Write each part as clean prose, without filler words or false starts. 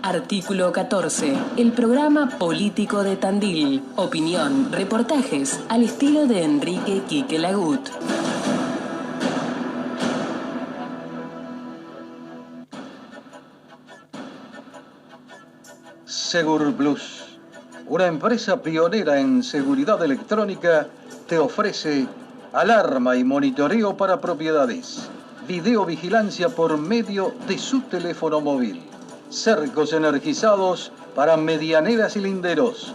Artículo 14. El programa político de Tandil. Opinión, reportajes al estilo de Enrique Quique Lagut. Segurplus, una empresa pionera en seguridad electrónica, te ofrece alarma y monitoreo para propiedades, videovigilancia por medio de su teléfono móvil, cercos energizados para medianeras y linderos,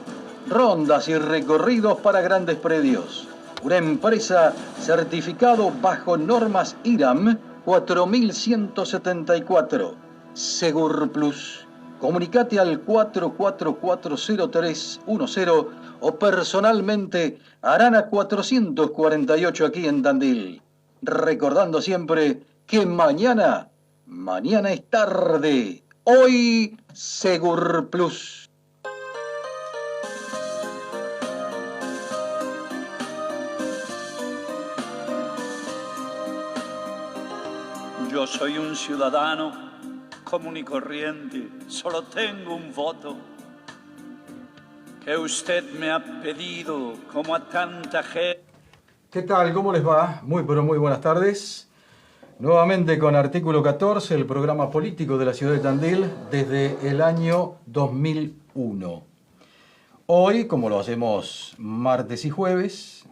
rondas y recorridos para grandes predios. Una empresa certificado bajo normas IRAM 4174. Segurplus. Comunicate al 4440310 o personalmente Arana 448 aquí en Tandil. Recordando siempre que mañana es tarde. Hoy Segurplus. Yo soy un ciudadano común y corriente, solo tengo un voto que usted me ha pedido como a tanta gente. ¿Qué tal? ¿Cómo les va? Muy pero muy buenas tardes. Nuevamente con Artículo 14, el programa político de la ciudad de Tandil desde el año 2001. Hoy, como lo hacemos martes y jueves,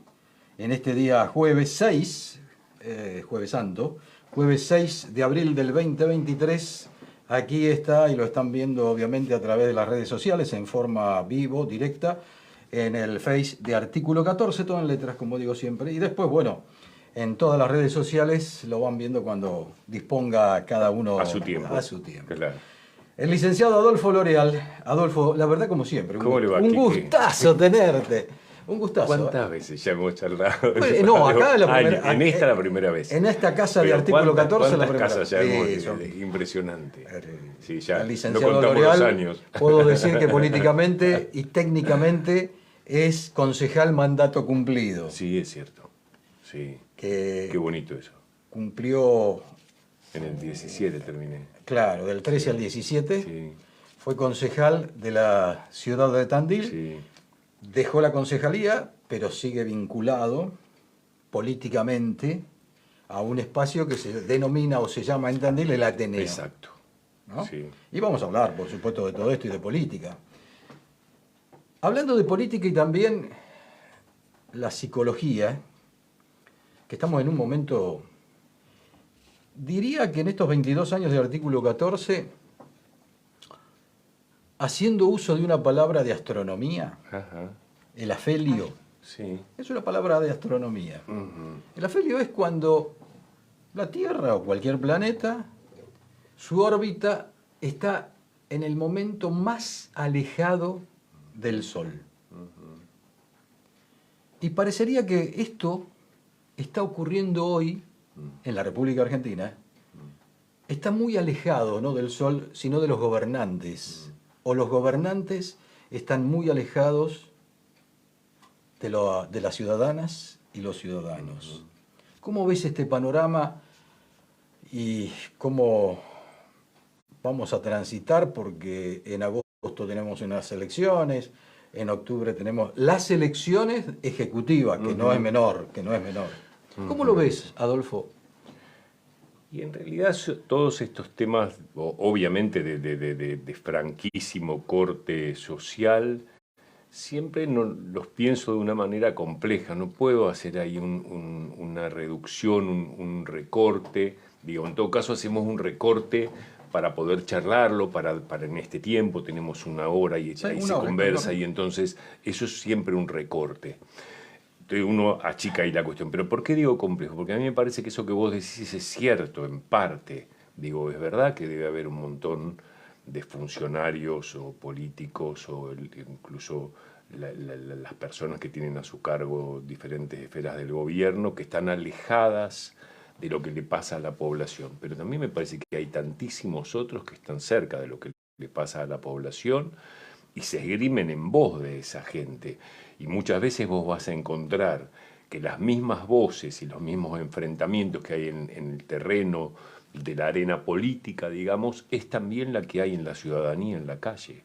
en este día jueves 6, jueves santo, jueves 6 de abril del 2023, aquí está, y lo están viendo obviamente a través de las redes sociales, en forma vivo, directa, en el Face de Artículo 14, todo en letras, como digo siempre. Y después, bueno, en todas las redes sociales lo van viendo cuando disponga cada uno a su tiempo. Claro. El licenciado Adolfo L'Oreal. Adolfo, la verdad, como siempre, ¿Cómo le va, un Quique? Gustazo tenerte. Un gustazo. ¿Cuántas veces ya hemos charlado? No, acá es la primera. En esta la primera vez. En esta casa de Pero Artículo 14 la primera. casas ya hemos, impresionante. Sí, ya el no licenciado contamos L'Oreal, los años. puedo decir que políticamente y técnicamente es concejal mandato cumplido. Sí, es cierto. Sí. Que qué bonito eso. Cumplió. En el 17 terminé. Claro, del 13 al 17. Sí. Fue concejal de la ciudad de Tandil. Sí. Dejó la concejalía, pero sigue vinculado políticamente a un espacio que se denomina o se llama en Tandil el Ateneo. Exacto. ¿No? Sí. Y vamos a hablar, por supuesto, de todo esto y de política. Hablando de política y también la psicología, que estamos en un momento, diría que en estos 22 años de Artículo 14, haciendo uso de una palabra de astronomía, Ajá. el afelio, Sí. es una palabra de astronomía. Uh-huh. El afelio es cuando la Tierra o cualquier planeta, su órbita está en el momento más alejado del Sol. Uh-huh. Y parecería que esto está ocurriendo hoy en la República Argentina. Está muy alejado, no del Sol, sino de los gobernantes. O los gobernantes están muy alejados de las ciudadanas y los ciudadanos. ¿Cómo ves este panorama y cómo vamos a transitar? Porque en agosto tenemos unas elecciones, en octubre tenemos las elecciones ejecutivas, que no es menor, ¿Cómo lo ves, Adolfo? Y en realidad todos estos temas, obviamente de franquísimo corte social, siempre los pienso de una manera compleja. No puedo hacer ahí una reducción, un recorte. Digo, en todo caso hacemos un recorte para poder charlarlo, para en este tiempo tenemos una hora y ahí se conversa, y entonces eso es siempre un recorte. Entonces uno achica ahí la cuestión. Pero ¿por qué digo complejo? Porque a mí me parece que eso que vos decís es cierto, en parte. Digo, es verdad que debe haber un montón de funcionarios o políticos o incluso las personas que tienen a su cargo diferentes esferas del gobierno que están alejadas de lo que le pasa a la población. Pero también me parece que hay tantísimos otros que están cerca de lo que le pasa a la población y se esgrimen en voz de esa gente. Y muchas veces vos vas a encontrar que las mismas voces y los mismos enfrentamientos que hay en el terreno de la arena política, digamos, es también la que hay en la ciudadanía, en la calle.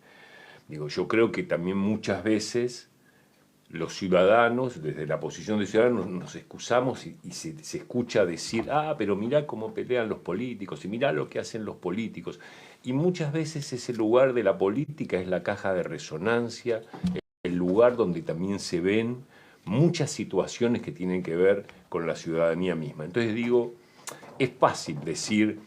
Digo, yo creo que también muchas veces los ciudadanos, desde la posición de ciudadanos, nos excusamos y se escucha decir, pero mirá cómo pelean los políticos y mirá lo que hacen los políticos. Y muchas veces ese lugar de la política es la caja de resonancia, el lugar donde también se ven muchas situaciones que tienen que ver con la ciudadanía misma. Entonces digo, es fácil decir,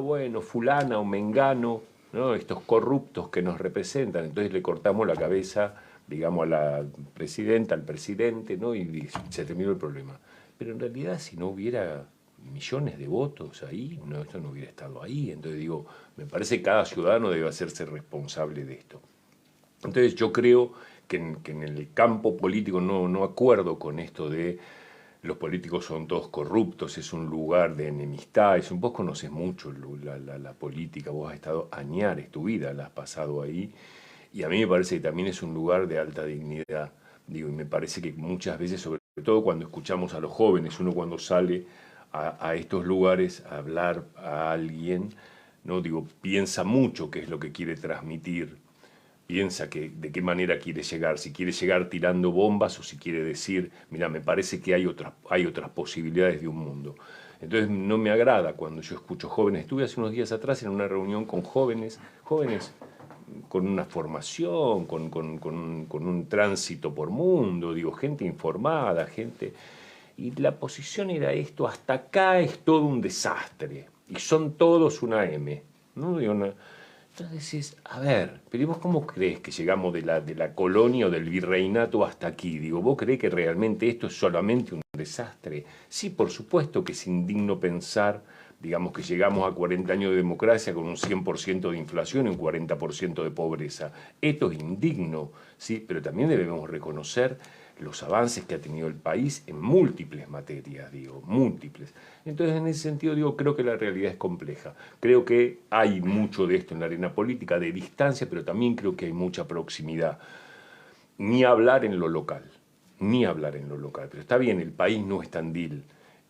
bueno, fulana o mengano, ¿no? Estos corruptos que nos representan, entonces le cortamos la cabeza, digamos, a la presidenta, al presidente, ¿no? Y se terminó el problema. Pero en realidad, si no hubiera millones de votos ahí, esto no hubiera estado ahí. Entonces digo, me parece que cada ciudadano debe hacerse responsable de esto. Entonces yo creo que en el campo político no acuerdo con esto de los políticos son todos corruptos, es un lugar de enemistad, vos conoces mucho la política, vos has estado añares, tu vida la has pasado ahí, y a mí me parece que también es un lugar de alta dignidad. Digo, y me parece que muchas veces, sobre todo cuando escuchamos a los jóvenes, uno cuando sale a estos lugares a hablar a alguien, ¿no? Digo, piensa mucho qué es lo que quiere transmitir, piensa de qué manera quiere llegar, si quiere llegar tirando bombas o si quiere decir, mira, me parece que hay otras posibilidades de un mundo. Entonces no me agrada cuando yo escucho jóvenes. Estuve hace unos días atrás en una reunión con jóvenes con una formación, con un tránsito por mundo, digo, gente informada, gente... Y la posición era esto, hasta acá es todo un desastre, y son todos una M, ¿no? Digo, entonces decís, a ver, pero ¿y vos cómo crees que llegamos de la colonia o del virreinato hasta aquí? Digo, ¿vos creés que realmente esto es solamente un desastre? Sí, por supuesto que es indigno pensar, digamos, que llegamos a 40 años de democracia con un 100% de inflación y un 40% de pobreza. Esto es indigno, sí, pero también debemos reconocer los avances que ha tenido el país en múltiples materias, digo, múltiples. Entonces, en ese sentido, digo, creo que la realidad es compleja. Creo que hay mucho de esto en la arena política, de distancia, pero también creo que hay mucha proximidad. Ni hablar en lo local, pero está bien, el país no es Tandil.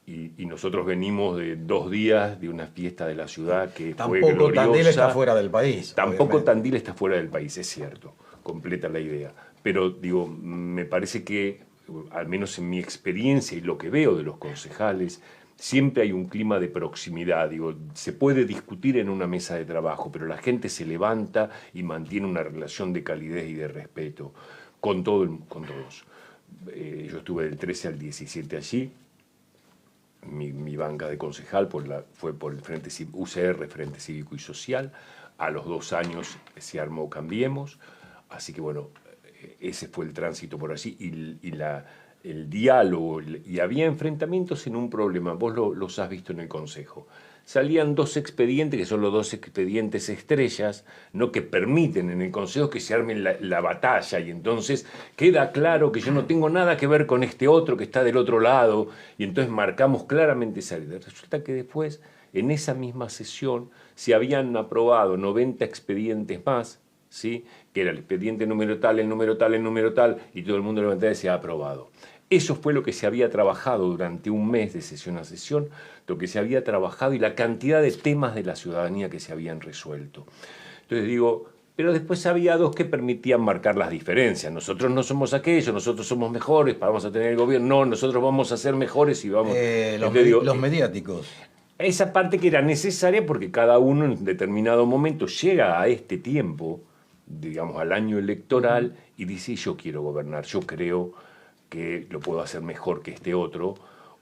Y nosotros venimos de 2 días de una fiesta de la ciudad que fue gloriosa. Tampoco Tandil está fuera del país. Tampoco obviamente. Tandil está fuera del país, es cierto, completa la idea. Pero digo, me parece que, al menos en mi experiencia y lo que veo de los concejales, siempre hay un clima de proximidad. Digo, se puede discutir en una mesa de trabajo, pero la gente se levanta y mantiene una relación de calidez y de respeto con todos. Yo estuve del 13 al 17 allí. Mi banca de concejal fue por el Frente UCR, Frente Cívico y Social. A los 2 años se armó Cambiemos. Así que bueno, ese fue el tránsito por allí y el diálogo. Y había enfrentamientos en un problema. Vos los has visto en el Consejo. Salían 2 expedientes, que son los 2 expedientes estrellas, ¿no? Que permiten en el Consejo que se armen la batalla, y entonces queda claro que yo no tengo nada que ver con este otro que está del otro lado, y entonces marcamos claramente esa idea. Resulta que después, en esa misma sesión, se habían aprobado 90 expedientes más, ¿sí? Que era el expediente número tal, el número tal, el número tal, y todo el mundo levantaba y decía aprobado. Eso fue lo que se había trabajado durante un mes de sesión a sesión, lo que se había trabajado y la cantidad de temas de la ciudadanía que se habían resuelto. Entonces digo, pero después había 2 que permitían marcar las diferencias. Nosotros no somos aquellos, nosotros somos mejores, vamos a tener el gobierno. No, nosotros vamos a ser mejores y vamos... Los mediáticos. Esa parte que era necesaria porque cada uno en determinado momento llega a este tiempo, digamos al año electoral, y dice, yo quiero gobernar, yo creo que lo puedo hacer mejor que este otro,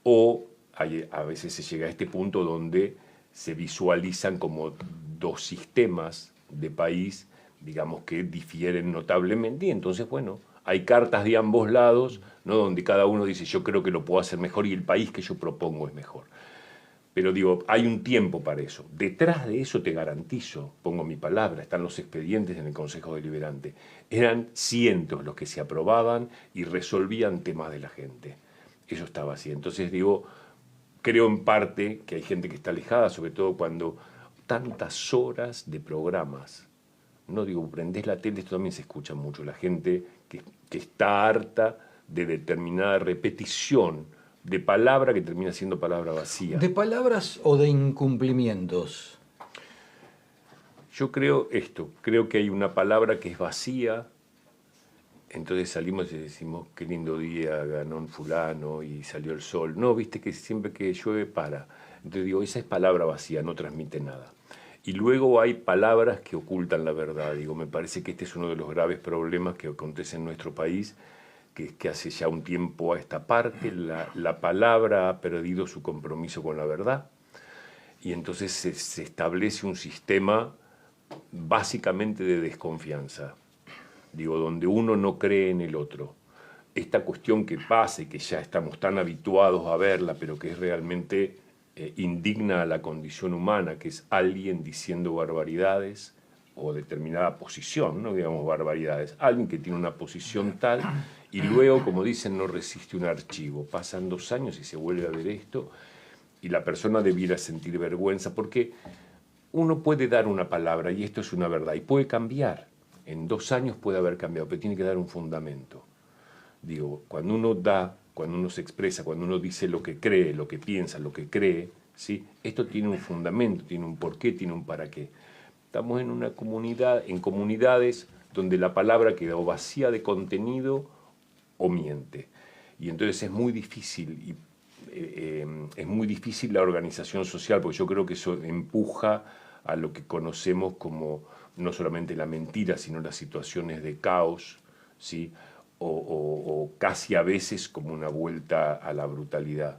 o a veces se llega a este punto donde se visualizan como 2 sistemas de país, digamos, que difieren notablemente, y entonces, bueno, hay cartas de ambos lados, ¿no? Donde cada uno dice, yo creo que lo puedo hacer mejor y el país que yo propongo es mejor. Pero digo, hay un tiempo para eso. Detrás de eso te garantizo, pongo mi palabra, están los expedientes en el Consejo Deliberante. Eran cientos los que se aprobaban y resolvían temas de la gente. Eso estaba así. Entonces digo, creo en parte que hay gente que está alejada, sobre todo cuando tantas horas de programas. No digo, prendés la tele, esto también se escucha mucho. La gente que está harta de determinada repetición, de palabra que termina siendo palabra vacía. ¿De palabras o de incumplimientos? Yo creo que hay una palabra que es vacía, entonces salimos y decimos, qué lindo día, ganó un fulano y salió el sol. No, viste que siempre que llueve para. Entonces digo, esa es palabra vacía, no transmite nada. Y luego hay palabras que ocultan la verdad. Digo, me parece que este es uno de los graves problemas que acontece en nuestro país, que es que hace ya un tiempo a esta parte la palabra ha perdido su compromiso con la verdad. Y entonces se establece un sistema básicamente de desconfianza. Digo, donde uno no cree en el otro. Esta cuestión que pasa y que ya estamos tan habituados a verla, pero que es realmente indigna a la condición humana, que es alguien diciendo barbaridades o determinada posición, no digamos barbaridades, alguien que tiene una posición tal y luego, como dicen, no resiste un archivo. Pasan 2 años y se vuelve a ver esto y la persona debiera sentir vergüenza porque uno puede dar una palabra y esto es una verdad y puede cambiar. En 2 años puede haber cambiado, pero tiene que dar un fundamento. Digo, cuando uno da, cuando uno se expresa, cuando uno dice lo que cree, lo que piensa, lo que cree, ¿sí? Esto tiene un fundamento, tiene un porqué, tiene un para qué. Estamos en una comunidad, en comunidades donde la palabra queda o vacía de contenido o miente. Y entonces es muy difícil, es muy difícil la organización social, porque yo creo que eso empuja a lo que conocemos como no solamente la mentira, sino las situaciones de caos, ¿sí? O casi a veces como una vuelta a la brutalidad.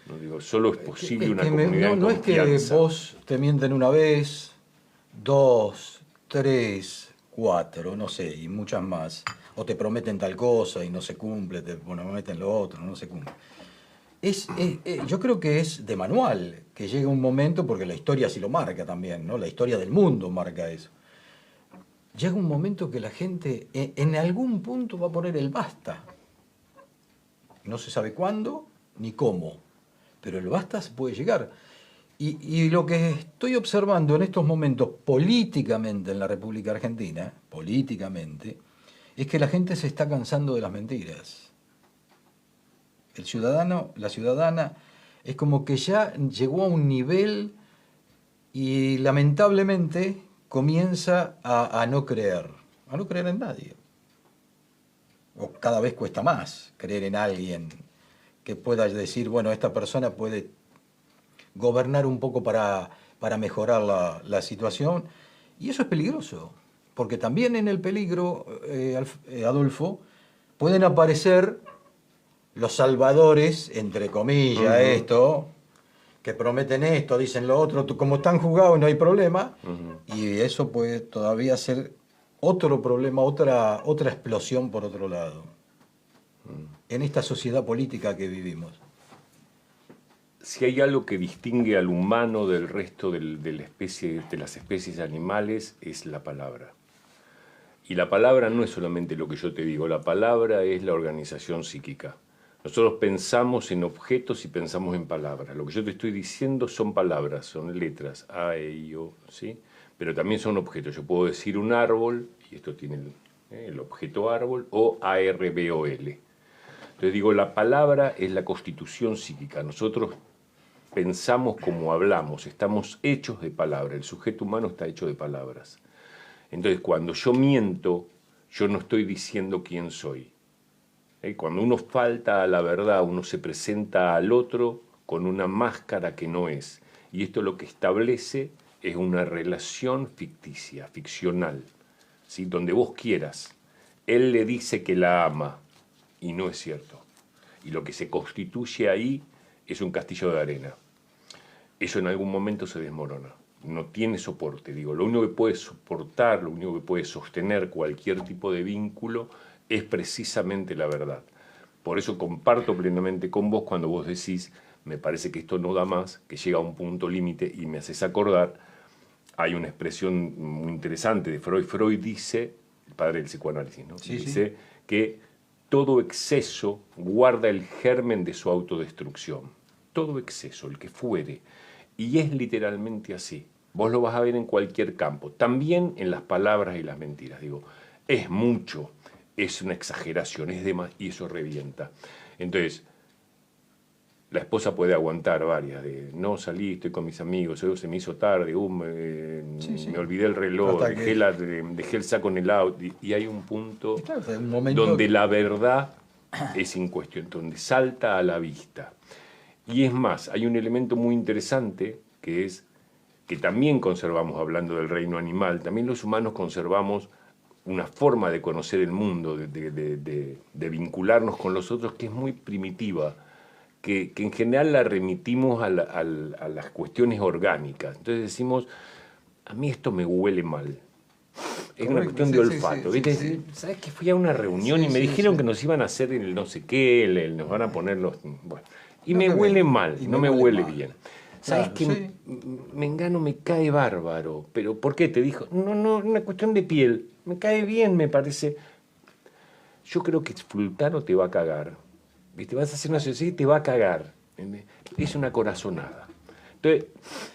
¿No? Digo, solo es posible una comunidad en confianza. No es que vos te mienten una vez, 2, 3, 4, no sé, y muchas más. O te prometen tal cosa y no se cumple, te prometen lo otro, no se cumple. Yo creo que es de manual, que llega un momento, porque la historia sí lo marca también, ¿no? La historia del mundo marca eso. Llega un momento que la gente en algún punto va a poner el basta. No se sabe cuándo ni cómo, pero el basta se puede llegar. Y lo que estoy observando en estos momentos políticamente en la República Argentina, políticamente, es que la gente se está cansando de las mentiras. El ciudadano, la ciudadana, es como que ya llegó a un nivel y lamentablemente comienza a no creer en nadie. O cada vez cuesta más creer en alguien que pueda decir, bueno, esta persona puede gobernar un poco para mejorar la situación. Y eso es peligroso, porque también en el peligro, Adolfo, pueden aparecer los salvadores, entre comillas, esto, que prometen esto, dicen lo otro, como están jugados no hay problema, y eso puede todavía ser otro problema, otra explosión por otro lado, en esta sociedad política que vivimos. Si hay algo que distingue al humano del resto de las especies animales, es la palabra. Y la palabra no es solamente lo que yo te digo, la palabra es la organización psíquica. Nosotros pensamos en objetos y pensamos en palabras. Lo que yo te estoy diciendo son palabras, son letras, A, E, I, O, ¿sí? Pero también son objetos. Yo puedo decir un árbol, y esto tiene el objeto árbol, o A, R, B, O, L. Entonces digo, la palabra es la constitución psíquica. Nosotros pensamos como hablamos, estamos hechos de palabras. El sujeto humano está hecho de palabras. Entonces, cuando yo miento, yo no estoy diciendo quién soy. Cuando uno falta a la verdad, uno se presenta al otro con una máscara que no es. Y esto lo que establece es una relación ficticia, ficcional, ¿sí? Donde vos quieras. Él le dice que la ama y no es cierto. Y lo que se constituye ahí es un castillo de arena. Eso en algún momento se desmorona. No tiene soporte. Digo, lo único que puede soportar, lo único que puede sostener cualquier tipo de vínculo es precisamente la verdad. Por eso comparto plenamente con vos cuando vos decís, me parece que esto no da más, que llega a un punto límite, y me haces acordar, hay una expresión muy interesante de Freud. Freud dice, el padre del psicoanálisis, ¿no? Sí, dice sí, que todo exceso guarda el germen de su autodestrucción. Todo exceso, el que fuere. Y es literalmente así. Vos lo vas a ver en cualquier campo. También en las palabras y las mentiras. Digo, es mucho, es una exageración, es demasiado, y eso revienta. Entonces, La esposa puede aguantar varias, de no salí, estoy con mis amigos, hoy se me hizo tarde, me olvidé el reloj, dejé el saco en el auto, y hay un punto donde la verdad es en cuestión, donde salta a la vista. Y es más, hay un elemento muy interesante que es que también conservamos, hablando del reino animal, también los humanos conservamos una forma de conocer el mundo, de vincularnos con los otros que es muy primitiva, que en general la remitimos a las cuestiones orgánicas. Entonces decimos, a mí esto me huele mal. Es una cuestión de olfato. ¿Viste? ¿Sabes que fui a una reunión y me dijeron que nos iban a hacer el no sé qué, nos van a poner los... Bueno, y me huele mal, no me huele bien. ¿Sabes que Mengano me cae bárbaro? ¿Pero por qué? Te dijo, no, una cuestión de piel. Me cae bien, me parece. Yo creo que Fultano te va a cagar. ¿Viste? Vas a hacer una sociedad y te va a cagar. Es una corazonada. Entonces,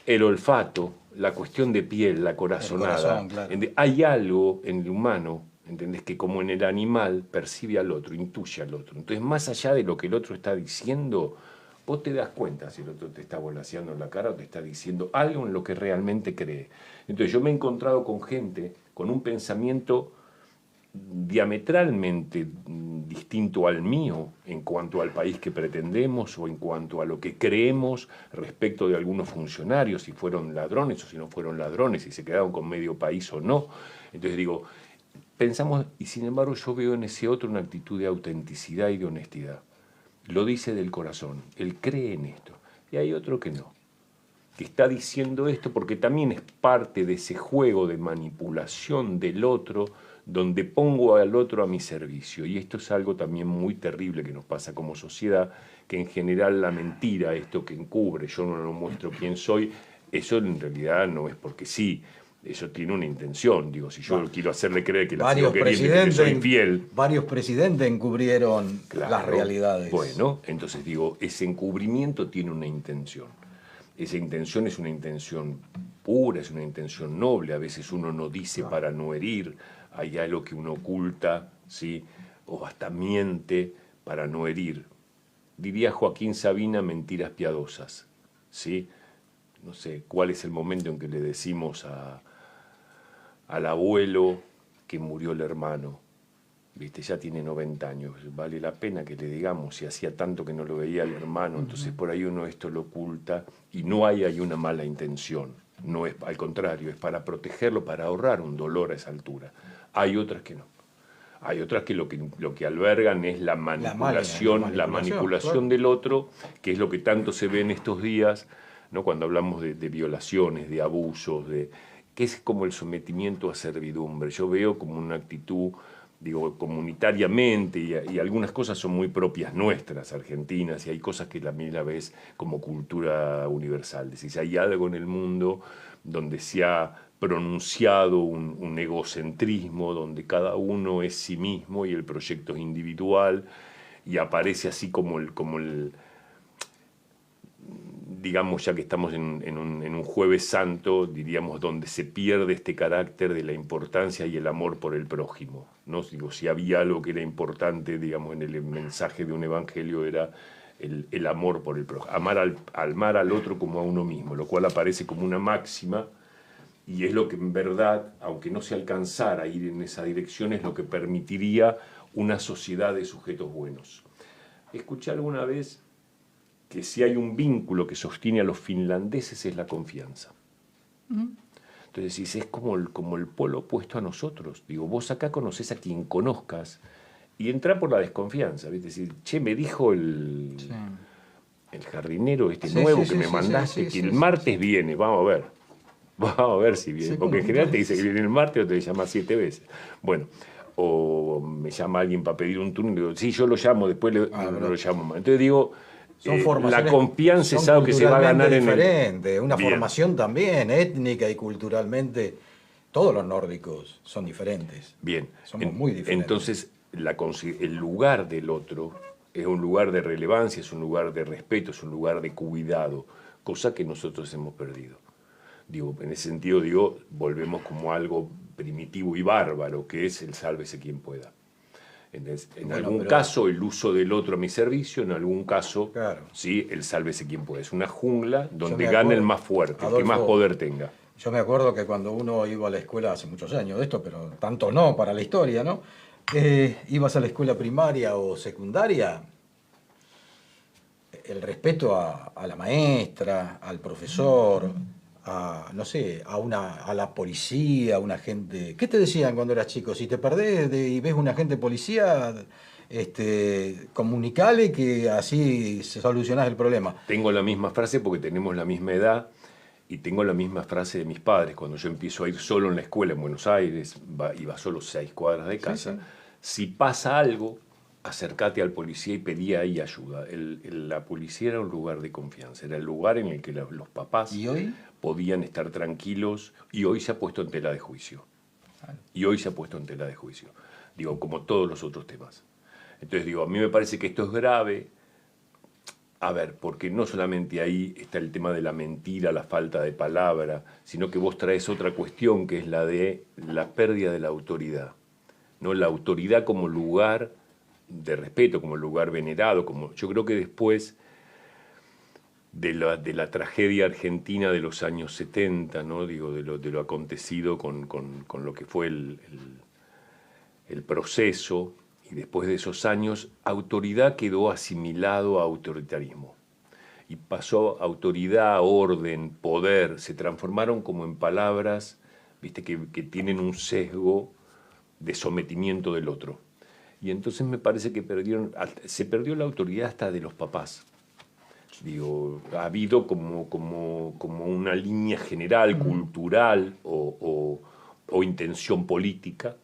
el olfato, la cuestión de piel, la corazonada. Claro. Hay algo en el humano, ¿entendés? Que como en el animal percibe al otro, intuye al otro. Entonces, más allá de lo que el otro está diciendo, vos te das cuenta si el otro te está volaseando en la cara o te está diciendo algo en lo que realmente cree. Entonces, yo me he encontrado con gente con un pensamiento diametralmente distinto al mío en cuanto al país que pretendemos o en cuanto a lo que creemos respecto de algunos funcionarios, si fueron ladrones o si no fueron ladrones, si se quedaron con medio país o no. Entonces digo, pensamos, y sin embargo yo veo en ese otro una actitud de autenticidad y de honestidad. Lo dice del corazón, él cree en esto. Y hay otro que no, que está diciendo esto porque también es parte de ese juego de manipulación del otro, donde pongo al otro a mi servicio. Y esto es algo también muy terrible que nos pasa como sociedad, que en general la mentira, esto que encubre, yo no muestro quién soy, eso en realidad no es porque sí, eso tiene una intención. Digo, si yo quiero hacerle creer que la sigo queriendo, que soy fiel. Varios presidentes encubrieron las realidades. Bueno, entonces digo, ese encubrimiento tiene una intención. Esa intención es una intención pura, es una intención noble. A veces uno no dice para no herir. Hay algo que uno oculta, ¿sí? O hasta miente para no herir. Diría Joaquín Sabina, mentiras piadosas, ¿sí? No sé, ¿cuál es el momento en que le decimos al abuelo que murió el hermano? ¿Viste? Ya tiene 90 años, vale la pena que le digamos, si hacía tanto que no lo veía el hermano, entonces por ahí uno esto lo oculta y no hay una mala intención. No es, al contrario, es para protegerlo, para ahorrar un dolor a esa altura. Hay otras que no. Hay otras que lo que albergan es la manipulación claro. Del otro, que es lo que tanto se ve en estos días, ¿no? Cuando hablamos de violaciones, de abusos, que es como el sometimiento a servidumbre. Yo veo como una actitud, digo, comunitariamente, y algunas cosas son muy propias nuestras, argentinas, y hay cosas que también la ves como cultura universal. Es decir, hay algo en el mundo donde se ha pronunciado un egocentrismo, donde cada uno es sí mismo y el proyecto es individual, y aparece así como el digamos, ya que estamos en un Jueves Santo, diríamos, donde se pierde este carácter de la importancia y el amor por el prójimo, ¿no? Digo, si había algo que era importante, digamos, en el mensaje de un evangelio era el amor por el prójimo, amar al otro como a uno mismo, lo cual aparece como una máxima, y es lo que en verdad, aunque no se alcanzara a ir en esa dirección, es lo que permitiría una sociedad de sujetos buenos. Escuché alguna vez que si hay un vínculo que sostiene a los finlandeses es la confianza. Entonces decís, es como el polo opuesto a nosotros. Digo, vos acá conocés a quien conozcas y entrá por la desconfianza. ¿Viste? Decir, che, me dijo el jardinero nuevo que me mandaste que el martes viene, vamos a ver. Vamos a ver si viene, porque en general te dice que viene el martes o te llama 7 veces. Bueno, o me llama alguien para pedir un turno y digo, sí, yo lo llamo, después no lo llamo más. Entonces digo, la confianza es algo que se va a ganar diferente, una formación también étnica y culturalmente. Todos los nórdicos son diferentes. Bien. Somos muy diferentes. Entonces, el lugar del otro es un lugar de relevancia, es un lugar de respeto, es un lugar de cuidado, cosa que nosotros hemos perdido. Digo, en ese sentido, volvemos como algo primitivo y bárbaro, que es el sálvese quien pueda. En Bueno, algún pero- caso el uso del otro a mi servicio, en algún caso, Claro. ¿sí? El sálvese quien puede. Es una jungla donde me gana el acuerdo, más fuerte, el que Adolfo, más poder tenga. Yo me acuerdo que cuando uno iba a la escuela, hace muchos años de esto, pero tanto no para la historia, ¿no? Ibas a la escuela primaria o secundaria, el respeto a la maestra, al profesor, no sé, a la policía, a un agente. ¿Qué te decían cuando eras chico? Si te perdés y ves un agente policía, comunicale que así se solucionás el problema. Tengo la misma frase porque tenemos la misma edad y tengo la misma frase de mis padres. Cuando yo empiezo a ir solo en la escuela en Buenos Aires, iba solo 6 cuadras de casa, sí. Si pasa algo, acércate al policía y pedí ahí ayuda. La policía era un lugar de confianza, era el lugar en el que los papás ¿Y hoy? podían estar tranquilos y hoy se ha puesto en tela de juicio. Y hoy se ha puesto en tela de juicio. Digo, como todos los otros temas. Entonces digo, a mí me parece que esto es grave. A ver, porque no solamente ahí está el tema de la mentira, la falta de palabra, sino que vos traes otra cuestión que es la de la pérdida de la autoridad. ¿No? La autoridad como lugar de respeto, como lugar venerado. Yo creo que después de la tragedia argentina de los años 70, ¿no? Digo, de lo acontecido con lo que fue el proceso, y después de esos años, autoridad quedó asimilado a autoritarismo. Y pasó autoridad, orden, poder, se transformaron como en palabras, viste, que tienen un sesgo de sometimiento del otro. Y entonces me parece que se perdió la autoridad hasta de los papás. Digo, ha habido como una línea general, cultural o intención política,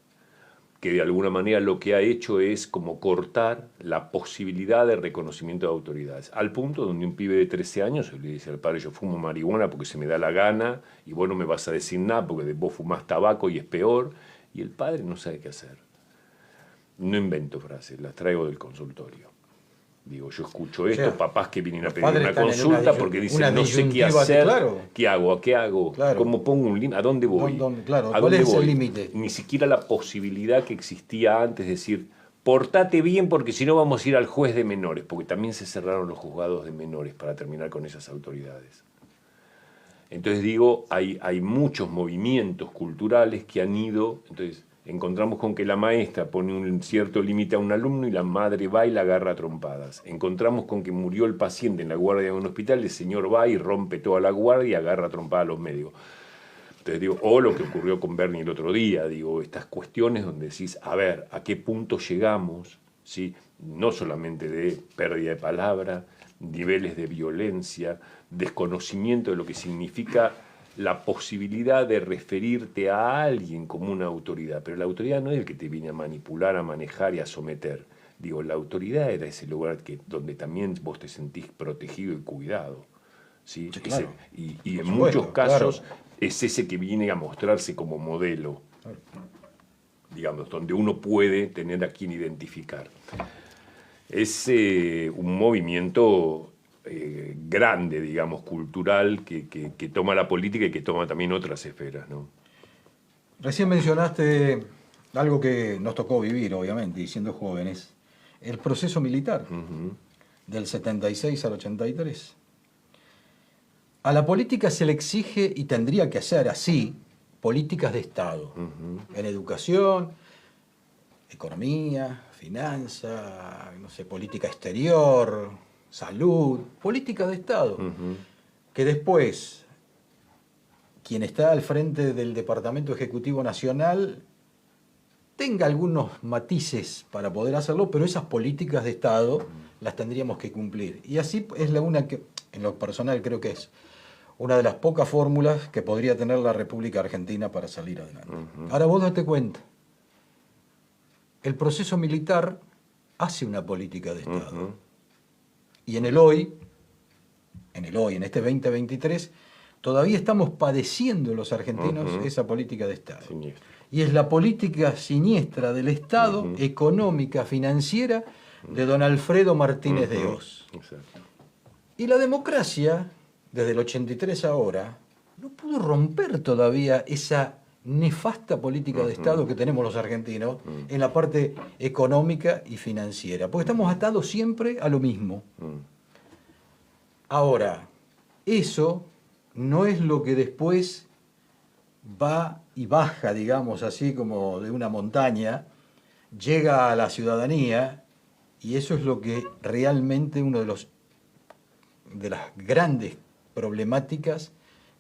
que de alguna manera lo que ha hecho es como cortar la posibilidad de reconocimiento de autoridades. Al punto donde un pibe de 13 años le dice al padre, yo fumo marihuana porque se me da la gana, y vos no me vas a decir nada porque vos fumás tabaco y es peor, y el padre no sabe qué hacer. No invento frases, las traigo del consultorio. Digo, yo escucho esto, papás que vienen a pedir una consulta porque dicen, no sé qué hacer, claro. ¿Qué hago? ¿Qué hago? Claro. ¿Cómo pongo un límite? ¿A dónde voy? Claro, ¿A ¿cuál dónde es el voy? límite? Ni siquiera la posibilidad que existía antes de decir, portate bien porque si no vamos a ir al juez de menores, porque también se cerraron los juzgados de menores para terminar con esas autoridades. Entonces digo, hay muchos movimientos culturales que han ido, entonces encontramos con que la maestra pone un cierto límite a un alumno y la madre va y la agarra a trompadas. Encontramos con que murió el paciente en la guardia de un hospital, el señor va y rompe toda la guardia y agarra a trompadas a los médicos. Entonces digo, o lo que ocurrió con Bernie el otro día, digo, estas cuestiones donde decís, a ver, ¿a qué punto llegamos? ¿Sí? No solamente de pérdida de palabra, niveles de violencia, desconocimiento de lo que significa la posibilidad de referirte a alguien como una autoridad, pero la autoridad no es el que te viene a manipular, a manejar y a someter. Digo, la autoridad era ese lugar donde también vos te sentís protegido y cuidado. ¿Sí? Sí, claro. Y en Por muchos supuesto, casos claro. es ese que viene a mostrarse como modelo, digamos, donde uno puede tener a quien identificar. Es un movimiento grande, digamos, cultural, que toma la política y que toma también otras esferas, ¿no? Recién mencionaste algo que nos tocó vivir, obviamente, y siendo jóvenes, el proceso militar del 76 al 83. A la política se le exige, y tendría que ser así, políticas de Estado, en educación, economía, finanza, no sé, política exterior, salud, política de Estado, que después quien está al frente del Departamento Ejecutivo Nacional tenga algunos matices para poder hacerlo, pero esas políticas de Estado las tendríamos que cumplir. Y así es una que, en lo personal, creo que es una de las pocas fórmulas que podría tener la República Argentina para salir adelante. Ahora vos date cuenta, el proceso militar hace una política de Estado. Y en este 2023, todavía estamos padeciendo los argentinos esa política de Estado. Siniestro. Y es la política siniestra del Estado, económica, financiera, de don Alfredo Martínez de Hoz. Exacto. Y la democracia, desde el 83 ahora, no pudo romper todavía esa nefasta política de Estado que tenemos los argentinos en la parte económica y financiera, porque estamos atados siempre a lo mismo. Ahora, eso no es lo que después va y baja, digamos así, como de una montaña, llega a la ciudadanía, y eso es lo que realmente uno de las grandes problemáticas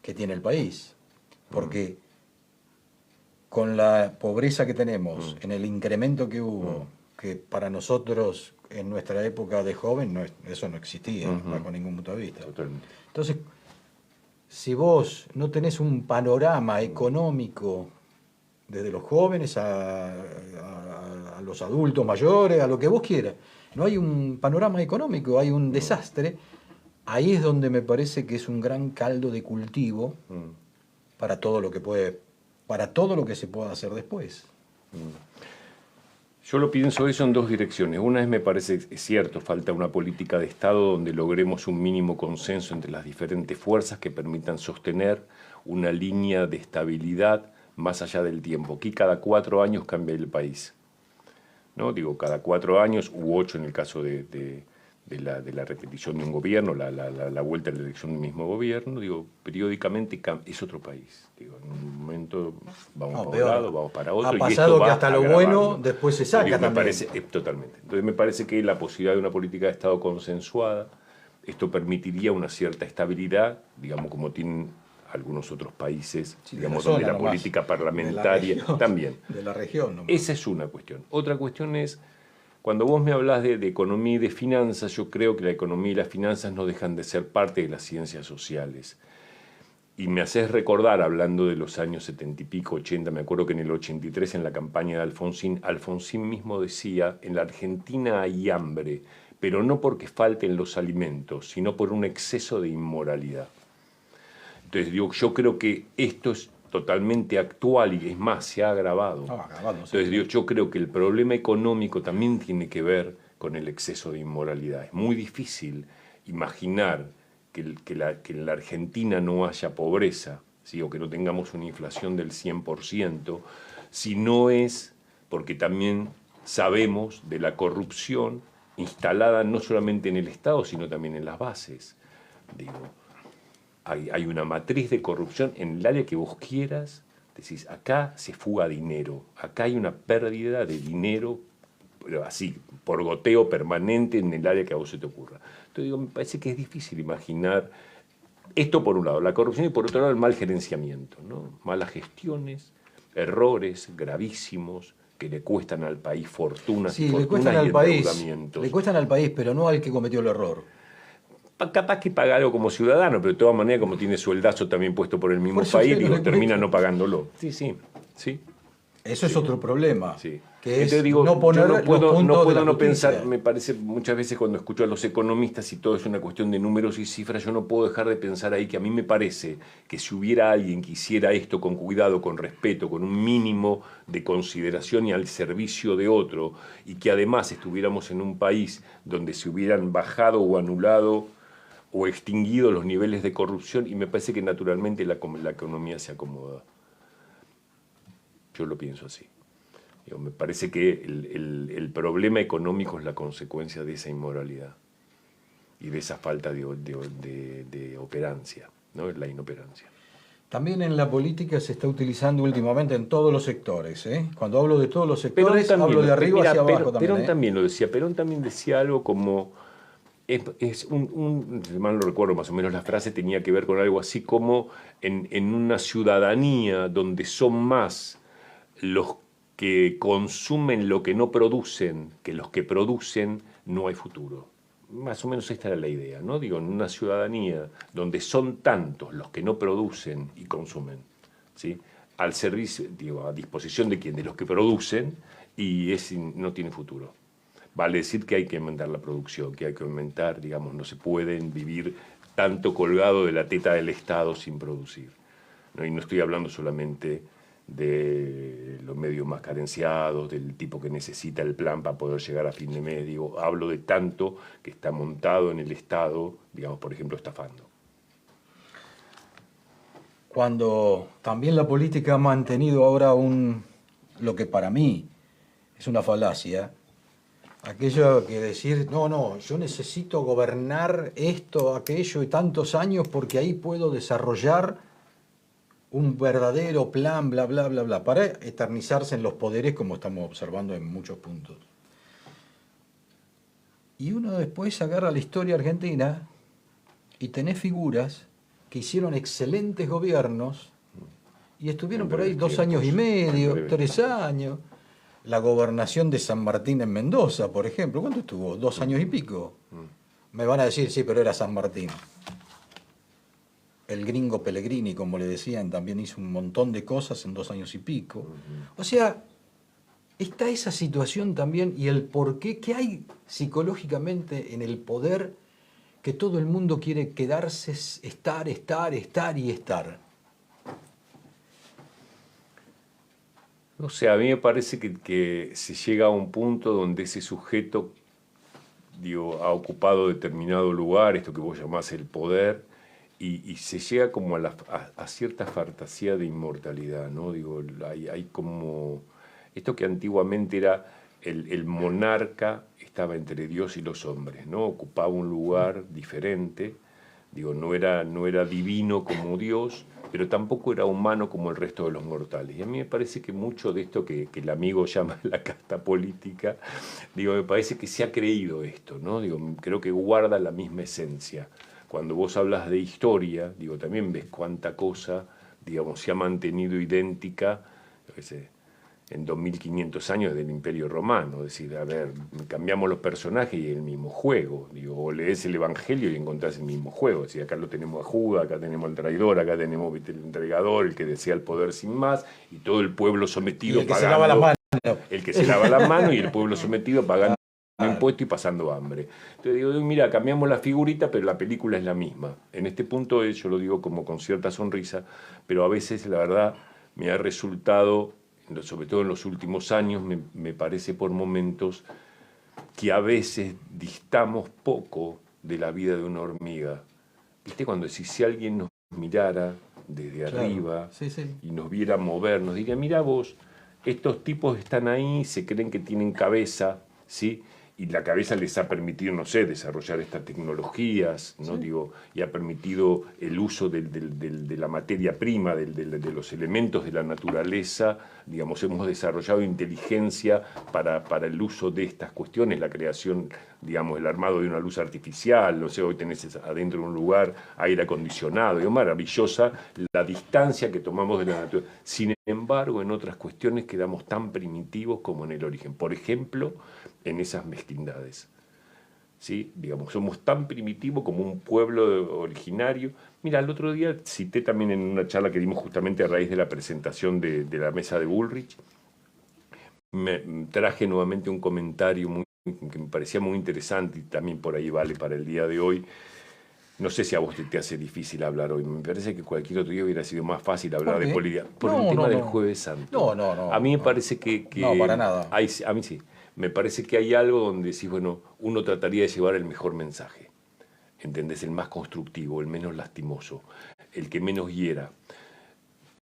que tiene el país. Porque con la pobreza que tenemos, en el incremento que hubo, que para nosotros en nuestra época de joven eso no existía, bajo ningún punto de vista. Totalmente. Entonces, si vos no tenés un panorama económico desde los jóvenes a los adultos mayores, a lo que vos quieras, no hay un panorama económico, hay un desastre, ahí es donde me parece que es un gran caldo de cultivo para todo lo que se pueda hacer después. Yo lo pienso eso en dos direcciones. Una es, me parece, es cierto, falta una política de Estado donde logremos un mínimo consenso entre las diferentes fuerzas que permitan sostener una línea de estabilidad más allá del tiempo. Aquí cada 4 años cambia el país, ¿no? Digo, cada 4 años, u 8 en el caso de la repetición de un gobierno, la vuelta a la elección del mismo gobierno, digo, periódicamente es otro país. Digo, en un momento vamos para un lado, vamos para otro. Ha pasado que hasta lo bueno después se saca también. Parece, totalmente. Entonces me parece que la posibilidad de una política de Estado consensuada, esto permitiría una cierta estabilidad, digamos, como tienen algunos otros países, digamos, donde la política parlamentaria también. De la región nomás. Esa es una cuestión. Otra cuestión es, cuando vos me hablás de economía y de finanzas, yo creo que la economía y las finanzas no dejan de ser parte de las ciencias sociales. Y me haces recordar, hablando de los años 70 y pico, 80, me acuerdo que en el 83, en la campaña de Alfonsín mismo decía, en la Argentina hay hambre, pero no porque falten los alimentos, sino por un exceso de inmoralidad. Entonces, digo, yo creo que esto es totalmente actual y es más, se ha agravado. Entonces, digo, yo creo que el problema económico también tiene que ver con el exceso de inmoralidad. Es muy difícil imaginar que en la Argentina no haya pobreza, ¿sí? O que no tengamos una inflación del 100%, si no es porque también sabemos de la corrupción instalada no solamente en el Estado, sino también en las bases. Digo, hay una matriz de corrupción en el área que vos quieras. Decís, acá se fuga dinero, acá hay una pérdida de dinero, pero así, por goteo permanente en el área que a vos se te ocurra. Entonces digo, me parece que es difícil imaginar esto por un lado, la corrupción, y por otro lado el mal gerenciamiento, ¿no? Malas gestiones, errores gravísimos que le cuestan al país fortunas y endeudamientos. Le cuestan al país, pero no al que cometió el error. Capaz que paga algo como ciudadano, pero de todas maneras, como tiene sueldazo también puesto por el mismo país, digo, termina no pagándolo. Sí. Eso es otro problema. Sí. Que es digo, no poner no puedo no justicia. pensar, me parece muchas veces cuando escucho a los economistas y todo es una cuestión de números y cifras, yo no puedo dejar de pensar ahí que a mí me parece que si hubiera alguien que hiciera esto con cuidado, con respeto, con un mínimo de consideración y al servicio de otro, y que además estuviéramos en un país donde se hubieran bajado o anulado o extinguido los niveles de corrupción, y me parece que naturalmente la economía se acomoda. Yo lo pienso así. Me parece que el problema económico es la consecuencia de esa inmoralidad y de esa falta de operancia, ¿no? La inoperancia. También en la política se está utilizando últimamente en todos los sectores. Cuando hablo de todos los sectores, hablo de arriba hacia abajo también. Perón también lo decía. Perón también decía algo como... si mal no recuerdo más o menos la frase, tenía que ver con algo así como en una ciudadanía donde son más los que consumen lo que no producen que los que producen, no hay futuro. Más o menos esta era la idea, ¿no? Digo, en una ciudadanía donde son tantos los que no producen y consumen, ¿sí? Al servicio, digo, a disposición de quién, de los que producen, y no tiene futuro. Vale decir que hay que aumentar la producción, que hay que aumentar, digamos, no se pueden vivir tanto colgado de la teta del Estado sin producir, ¿no? Y no estoy hablando solamente de los medios más carenciados, del tipo que necesita el plan para poder llegar a fin de mes. Digo, hablo de tanto que está montado en el Estado, digamos, por ejemplo, estafando. cuando también la política ha mantenido ahora lo que para mí es una falacia, aquello que decir, no, yo necesito gobernar esto, aquello y tantos años porque ahí puedo desarrollar un verdadero plan, bla, bla, bla, bla, para eternizarse en los poderes como estamos observando en muchos puntos. Y uno después agarra la historia argentina y tenés figuras que hicieron excelentes gobiernos y estuvieron por ahí 2 años y medio, 3 años. La gobernación de San Martín en Mendoza, por ejemplo, ¿cuánto estuvo? 2 años y pico. Me van a decir, sí, pero era San Martín. El gringo Pellegrini, como le decían, también hizo un montón de cosas en 2 años y pico. O sea, está esa situación también y el porqué que hay psicológicamente en el poder, que todo el mundo quiere quedarse, estar y estar. No sé, a mí me parece que se llega a un punto donde ese sujeto, digo, ha ocupado determinado lugar, esto que vos llamás el poder, y se llega como a cierta fantasía de inmortalidad, ¿no? Digo, hay como... Esto que antiguamente era el monarca, estaba entre Dios y los hombres, ¿no? Ocupaba un lugar diferente, digo, no era divino como Dios, pero tampoco era humano como el resto de los mortales. Y a mí me parece que mucho de esto que el amigo llama la casta política, digo, me parece que se ha creído esto, ¿no? Digo, creo que guarda la misma esencia. Cuando vos hablas de historia, digo, también ves cuánta cosa, digamos, se ha mantenido idéntica, yo qué sé, en 2500 años del Imperio Romano. Es decir, a ver, cambiamos los personajes y el mismo juego. Digo, o lees el Evangelio y encontrás el mismo juego. Es decir, acá lo tenemos a Judas, acá tenemos al traidor, acá tenemos el entregador, el que desea el poder sin más, y todo el pueblo sometido y el que pagando. Se lava las manos. El que se lava las manos y el pueblo sometido pagando impuestos y pasando hambre. Entonces digo, mira, cambiamos la figurita, pero la película es la misma. En este punto yo lo digo como con cierta sonrisa, pero a veces la verdad me ha resultado, sobre todo en los últimos años, me parece por momentos que a veces distamos poco de la vida de una hormiga. ¿Viste? Cuando decís, si alguien nos mirara desde arriba y nos viera mover, nos diría, mira vos, estos tipos están ahí, se creen que tienen cabeza, ¿sí? Y la cabeza les ha permitido, no sé, desarrollar estas tecnologías, ¿no? Digo, y ha permitido el uso de la materia prima, de los elementos de la naturaleza. Digamos, hemos desarrollado inteligencia para el uso de estas cuestiones, la creación, digamos, el armado de una luz artificial, no sé, hoy tenés adentro de un lugar aire acondicionado, es maravillosa la distancia que tomamos de la naturaleza. Sin embargo, en otras cuestiones quedamos tan primitivos como en el origen. Por ejemplo, en esas mezquindades. ¿Sí? Digamos, somos tan primitivos como un pueblo originario. Mira, el otro día cité también en una charla que dimos justamente a raíz de la presentación de la mesa de Bullrich, me traje nuevamente un comentario que me parecía muy interesante y también por ahí vale para el día de hoy. No sé si a vos te hace difícil hablar hoy. Me parece que cualquier otro día hubiera sido más fácil hablar de política. Por el tema del Jueves Santo. No. A mí me parece que no, para nada. A mí sí. Me parece que hay algo donde decís, bueno, uno trataría de llevar el mejor mensaje. ¿Entendés? El más constructivo, el menos lastimoso, el que menos hiera.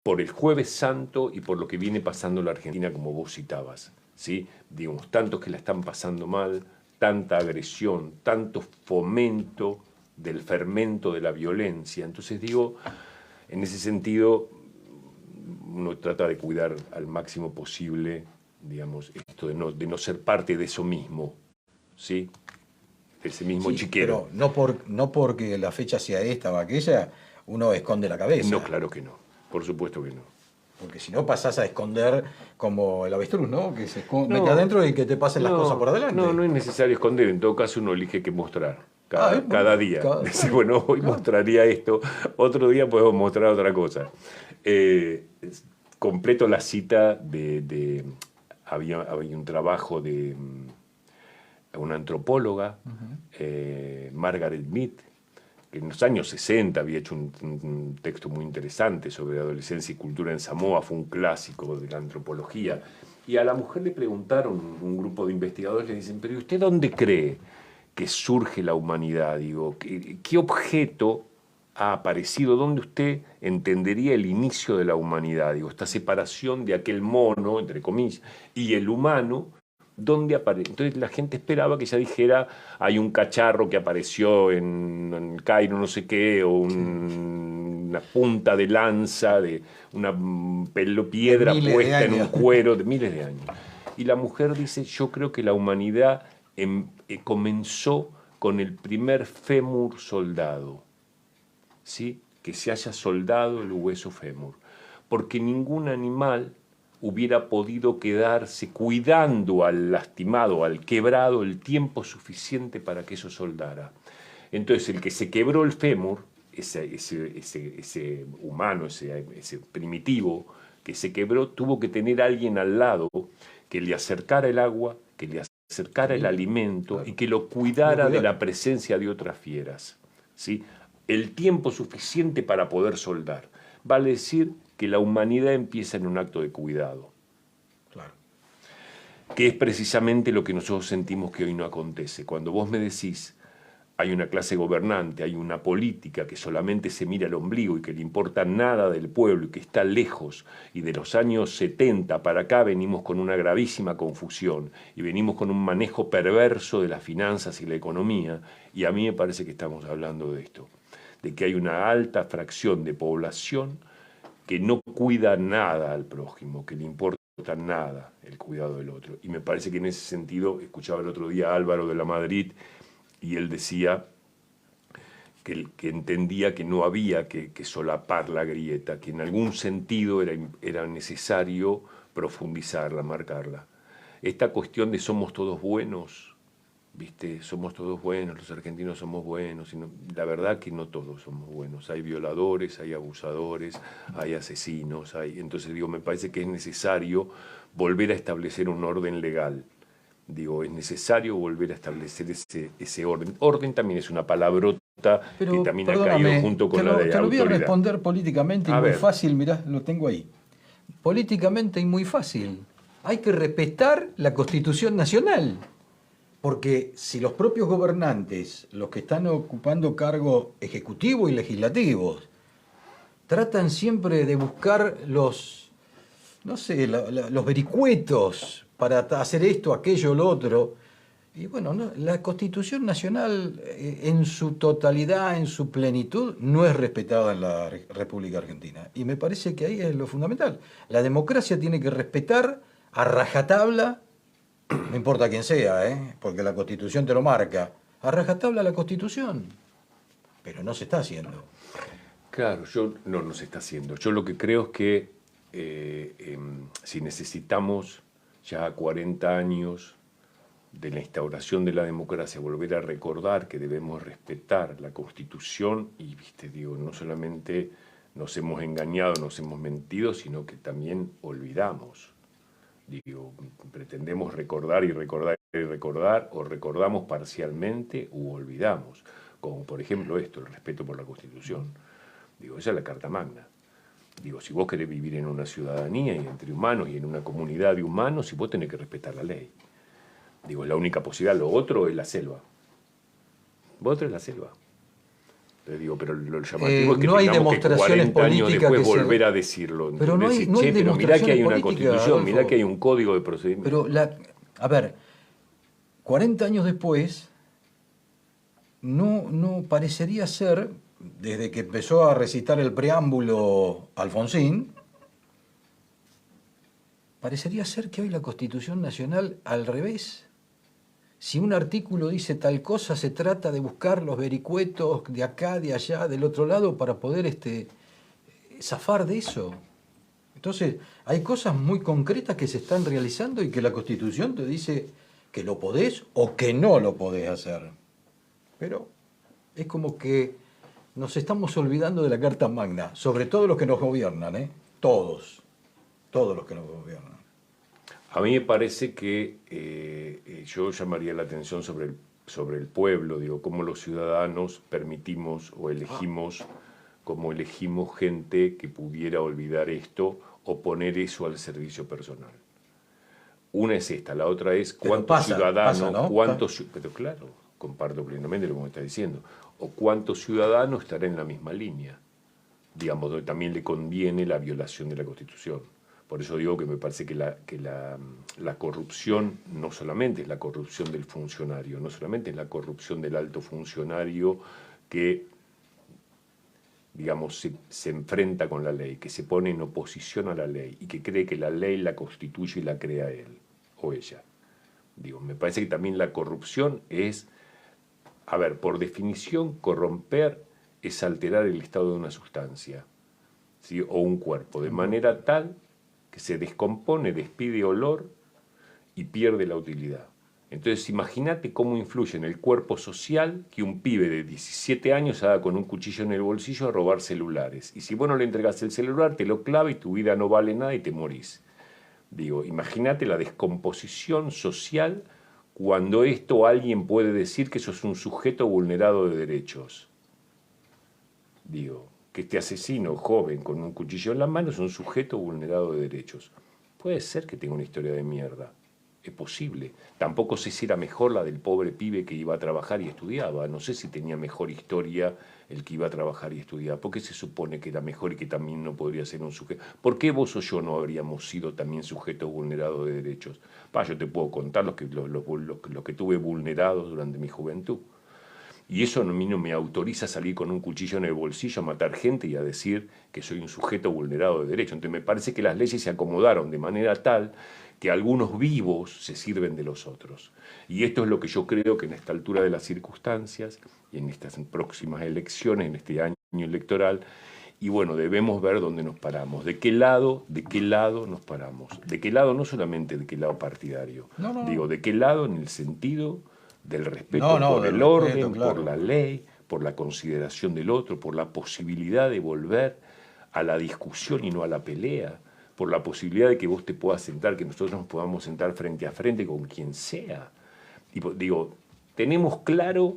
Por el Jueves Santo y por lo que viene pasando en la Argentina, como vos citabas, ¿sí? Digamos, tantos que la están pasando mal, tanta agresión, tanto fomento del fermento de la violencia. Entonces digo, en ese sentido, uno trata de cuidar al máximo posible, digamos, esto de no ser parte de eso mismo, ¿sí? Ese mismo chiquero. Pero no porque la fecha sea esta o aquella, uno esconde la cabeza. No, claro que no. Por supuesto que no. Porque si no pasás a esconder como el avestruz, ¿no? Que se mete adentro y que te pasen las cosas por adelante. No es necesario esconder. En todo caso, uno elige qué mostrar. Cada día. Dice, bueno, hoy mostraría esto, otro día podemos mostrar otra cosa. Completo la cita había un trabajo de una antropóloga, Margaret Mead, que en los años 60 había hecho un texto muy interesante sobre adolescencia y cultura en Samoa, fue un clásico de la antropología. Y a la mujer le preguntaron, un grupo de investigadores le dicen, pero ¿y usted dónde cree que surge la humanidad? Digo, ¿qué objeto ha aparecido, donde usted entendería el inicio de la humanidad, digo, esta separación de aquel mono, entre comillas, y el humano, donde aparece. Entonces la gente esperaba que ella dijera, hay un cacharro que apareció en Cairo, no sé qué, o una punta de lanza, de una piedra puesta en un cuero, de miles de años. Y la mujer dice, yo creo que la humanidad comenzó con el primer fémur soldado, ¿sí? Que se haya soldado el hueso fémur, porque ningún animal hubiera podido quedarse cuidando al lastimado, al quebrado, el tiempo suficiente para que eso soldara. Entonces el que se quebró el fémur, ese humano, ese primitivo que se quebró, tuvo que tener a alguien al lado que le acercara el agua, que le acercara el alimento y que lo cuidara de la presencia de otras fieras, ¿sí? El tiempo suficiente para poder soldar. Vale decir que la humanidad empieza en un acto de cuidado. Claro. Que es precisamente lo que nosotros sentimos que hoy no acontece. Cuando vos me decís, hay una clase gobernante, hay una política que solamente se mira al ombligo y que le importa nada del pueblo y que está lejos, y de los años 70 para acá venimos con una gravísima confusión y venimos con un manejo perverso de las finanzas y la economía, y a mí me parece que estamos hablando de esto, de que hay una alta fracción de población que no cuida nada al prójimo, que le importa nada el cuidado del otro. Y me parece que en ese sentido, escuchaba el otro día a Álvaro de la Madrid, y él decía que entendía que no había que solapar la grieta, que en algún sentido era necesario profundizarla, marcarla. Esta cuestión de somos todos buenos, ¿viste? Somos todos buenos, los argentinos somos buenos. La verdad que no todos somos buenos. Hay violadores, hay abusadores, hay asesinos. Entonces digo, me parece que es necesario volver a establecer un orden legal. Digo, es necesario volver a establecer ese orden. Orden también es una palabrota que también ha caído junto con la de autoridad. Te lo voy a responder políticamente y muy fácil, mirá, lo tengo ahí. Políticamente y muy fácil. Hay que respetar la Constitución Nacional. Porque si los propios gobernantes, los que están ocupando cargos ejecutivos y legislativos, tratan siempre de buscar los vericuetos para hacer esto, aquello, lo otro. Y bueno, no, la Constitución Nacional en su totalidad, en su plenitud, no es respetada en la República Argentina. Y me parece que ahí es lo fundamental. La democracia tiene que respetar a rajatabla, no importa quién sea, porque la Constitución te lo marca, a rajatabla la Constitución. Pero no se está haciendo. Claro, no se está haciendo. Yo lo que creo es que si necesitamos ya 40 años de la instauración de la democracia, volver a recordar que debemos respetar la Constitución y, digo, no solamente nos hemos engañado, nos hemos mentido, sino que también olvidamos. Digo, pretendemos recordar y recordar y recordar, o recordamos parcialmente u olvidamos, como por ejemplo esto, el respeto por la Constitución. Digo, esa es la Carta Magna. Digo, si vos querés vivir en una ciudadanía y entre humanos y en una comunidad de humanos, si vos tenés que respetar la ley. Digo, es la única posibilidad. Lo otro es la selva. Lo otro es la selva. Te digo, pero lo llamativo es que no hay tengamos que 40 años después volver a decirlo. Pero no hay, pero mirá que hay una Constitución, Adolfo, mirá que hay un código de procedimiento. Pero, a ver, 40 años después, no parecería ser, desde que empezó a recitar el preámbulo Alfonsín, parecería ser que hoy la Constitución Nacional al revés. Si un artículo dice tal cosa, se trata de buscar los vericuetos de acá, de allá, del otro lado, para poder zafar de eso. Entonces, hay cosas muy concretas que se están realizando y que la Constitución te dice que lo podés o que no lo podés hacer. Pero es como que nos estamos olvidando de la Carta Magna, sobre todo los que nos gobiernan, todos los que nos gobiernan. A mí me parece que yo llamaría la atención sobre el pueblo, digo, cómo los ciudadanos permitimos o elegimos, como elegimos gente que pudiera olvidar esto o poner eso al servicio personal. Una es esta, la otra es cuántos ciudadanos, ¿no? Pero claro, comparto plenamente lo que me está diciendo. o cuánto ciudadano estará en la misma línea, digamos, donde también le conviene la violación de la Constitución. Por eso digo que me parece que la corrupción no solamente es la corrupción del funcionario, no solamente es la corrupción del alto funcionario que, digamos, se enfrenta con la ley, que se pone en oposición a la ley y que cree que la ley la constituye y la crea él o ella. Digo, me parece que también la corrupción es, a ver, por definición, corromper es alterar el estado de una sustancia, ¿sí? O un cuerpo, de manera tal que se descompone, despide olor y pierde la utilidad. Entonces, imagínate cómo influye en el cuerpo social que un pibe de 17 años haga con un cuchillo en el bolsillo a robar celulares. Y si vos no le entregás el celular, te lo clava y tu vida no vale nada y te morís. Digo, imagínate la descomposición social cuando alguien puede decir que sos un sujeto vulnerado de derechos. Digo, que este asesino joven con un cuchillo en la mano es un sujeto vulnerado de derechos. Puede ser que tenga una historia de mierda. Es posible. Tampoco sé si era mejor la del pobre pibe que iba a trabajar y estudiaba. No sé si tenía mejor historia el que iba a trabajar y estudiaba. ¿Por qué se supone que era mejor y que también no podría ser un sujeto? ¿Por qué vos o yo no habríamos sido también sujetos vulnerados de derechos? Yo te puedo contar lo que tuve vulnerados durante mi juventud. Y eso a mí no me autoriza a salir con un cuchillo en el bolsillo a matar gente y a decir que soy un sujeto vulnerado de derechos. Entonces me parece que las leyes se acomodaron de manera tal que algunos vivos se sirven de los otros. Y esto es lo que yo creo que en esta altura de las circunstancias y en estas próximas elecciones, en este año electoral, y bueno, debemos ver dónde nos paramos, de qué lado nos paramos. De qué lado, no solamente de qué lado partidario, digo, de qué lado en el sentido del respeto por el orden, claro, por la ley, por la consideración del otro, por la posibilidad de volver a la discusión y no a la pelea, por la posibilidad de que vos te puedas sentar, que nosotros nos podamos sentar frente a frente con quien sea. Digo, tenemos claro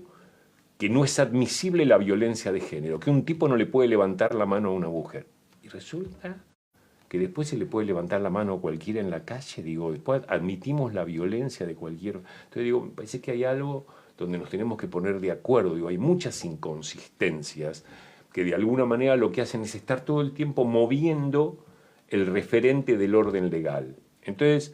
que no es admisible la violencia de género, que un tipo no le puede levantar la mano a una mujer. Y resulta que después se le puede levantar la mano a cualquiera en la calle, digo, después admitimos la violencia de cualquier... Entonces digo, me parece que hay algo donde nos tenemos que poner de acuerdo, digo, hay muchas inconsistencias que de alguna manera lo que hacen es estar todo el tiempo moviendo el referente del orden legal. Entonces,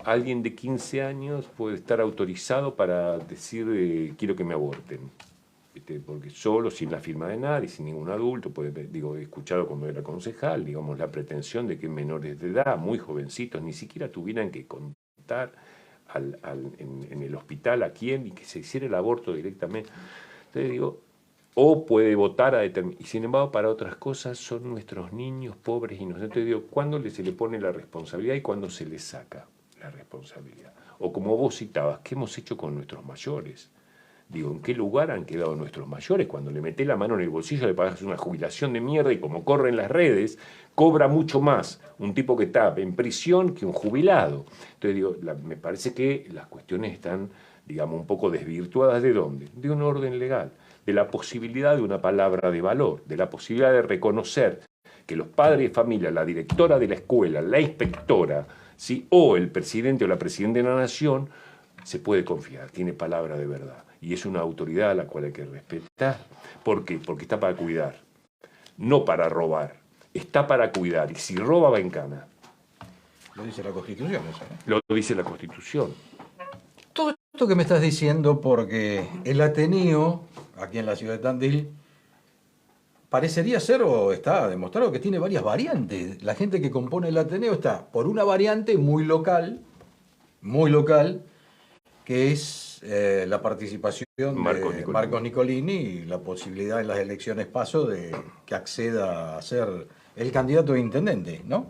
alguien de 15 años puede estar autorizado para decir quiero que me aborten. Porque solo, sin la firma de nadie, sin ningún adulto, he escuchado cuando era concejal, digamos, la pretensión de que menores de edad, muy jovencitos, ni siquiera tuvieran que contar en el hospital a quién y que se hiciera el aborto directamente. Entonces digo, o puede votar a determinar, y sin embargo para otras cosas son nuestros niños pobres inocentes. Entonces digo, ¿cuándo se le pone la responsabilidad y cuándo se le saca la responsabilidad? O como vos citabas, ¿qué hemos hecho con nuestros mayores? Digo, ¿en qué lugar han quedado nuestros mayores? Cuando le metés la mano en el bolsillo le pagas una jubilación de mierda y como corre en las redes, cobra mucho más un tipo que está en prisión que un jubilado. Entonces digo, me parece que las cuestiones están, digamos, un poco desvirtuadas. ¿De dónde? De un orden legal, de la posibilidad de una palabra de valor, de la posibilidad de reconocer que los padres de familia, la directora de la escuela, la inspectora, ¿sí?, o el presidente o la presidenta de la nación, se puede confiar, tiene palabra de verdad. Y es una autoridad a la cual hay que respetar. ¿Por qué? Porque está para cuidar, no para robar. Está para cuidar. Y si roba, va en cana. Lo dice la Constitución eso, ¿no? Lo dice la Constitución. Todo esto que me estás diciendo, porque el Ateneo, aquí en la ciudad de Tandil, parecería ser o está demostrado que tiene varias variantes. La gente que compone el Ateneo está por una variante muy local, que es la participación de Marcos Nicolini y la posibilidad en las elecciones PASO de que acceda a ser el candidato a intendente, ¿no?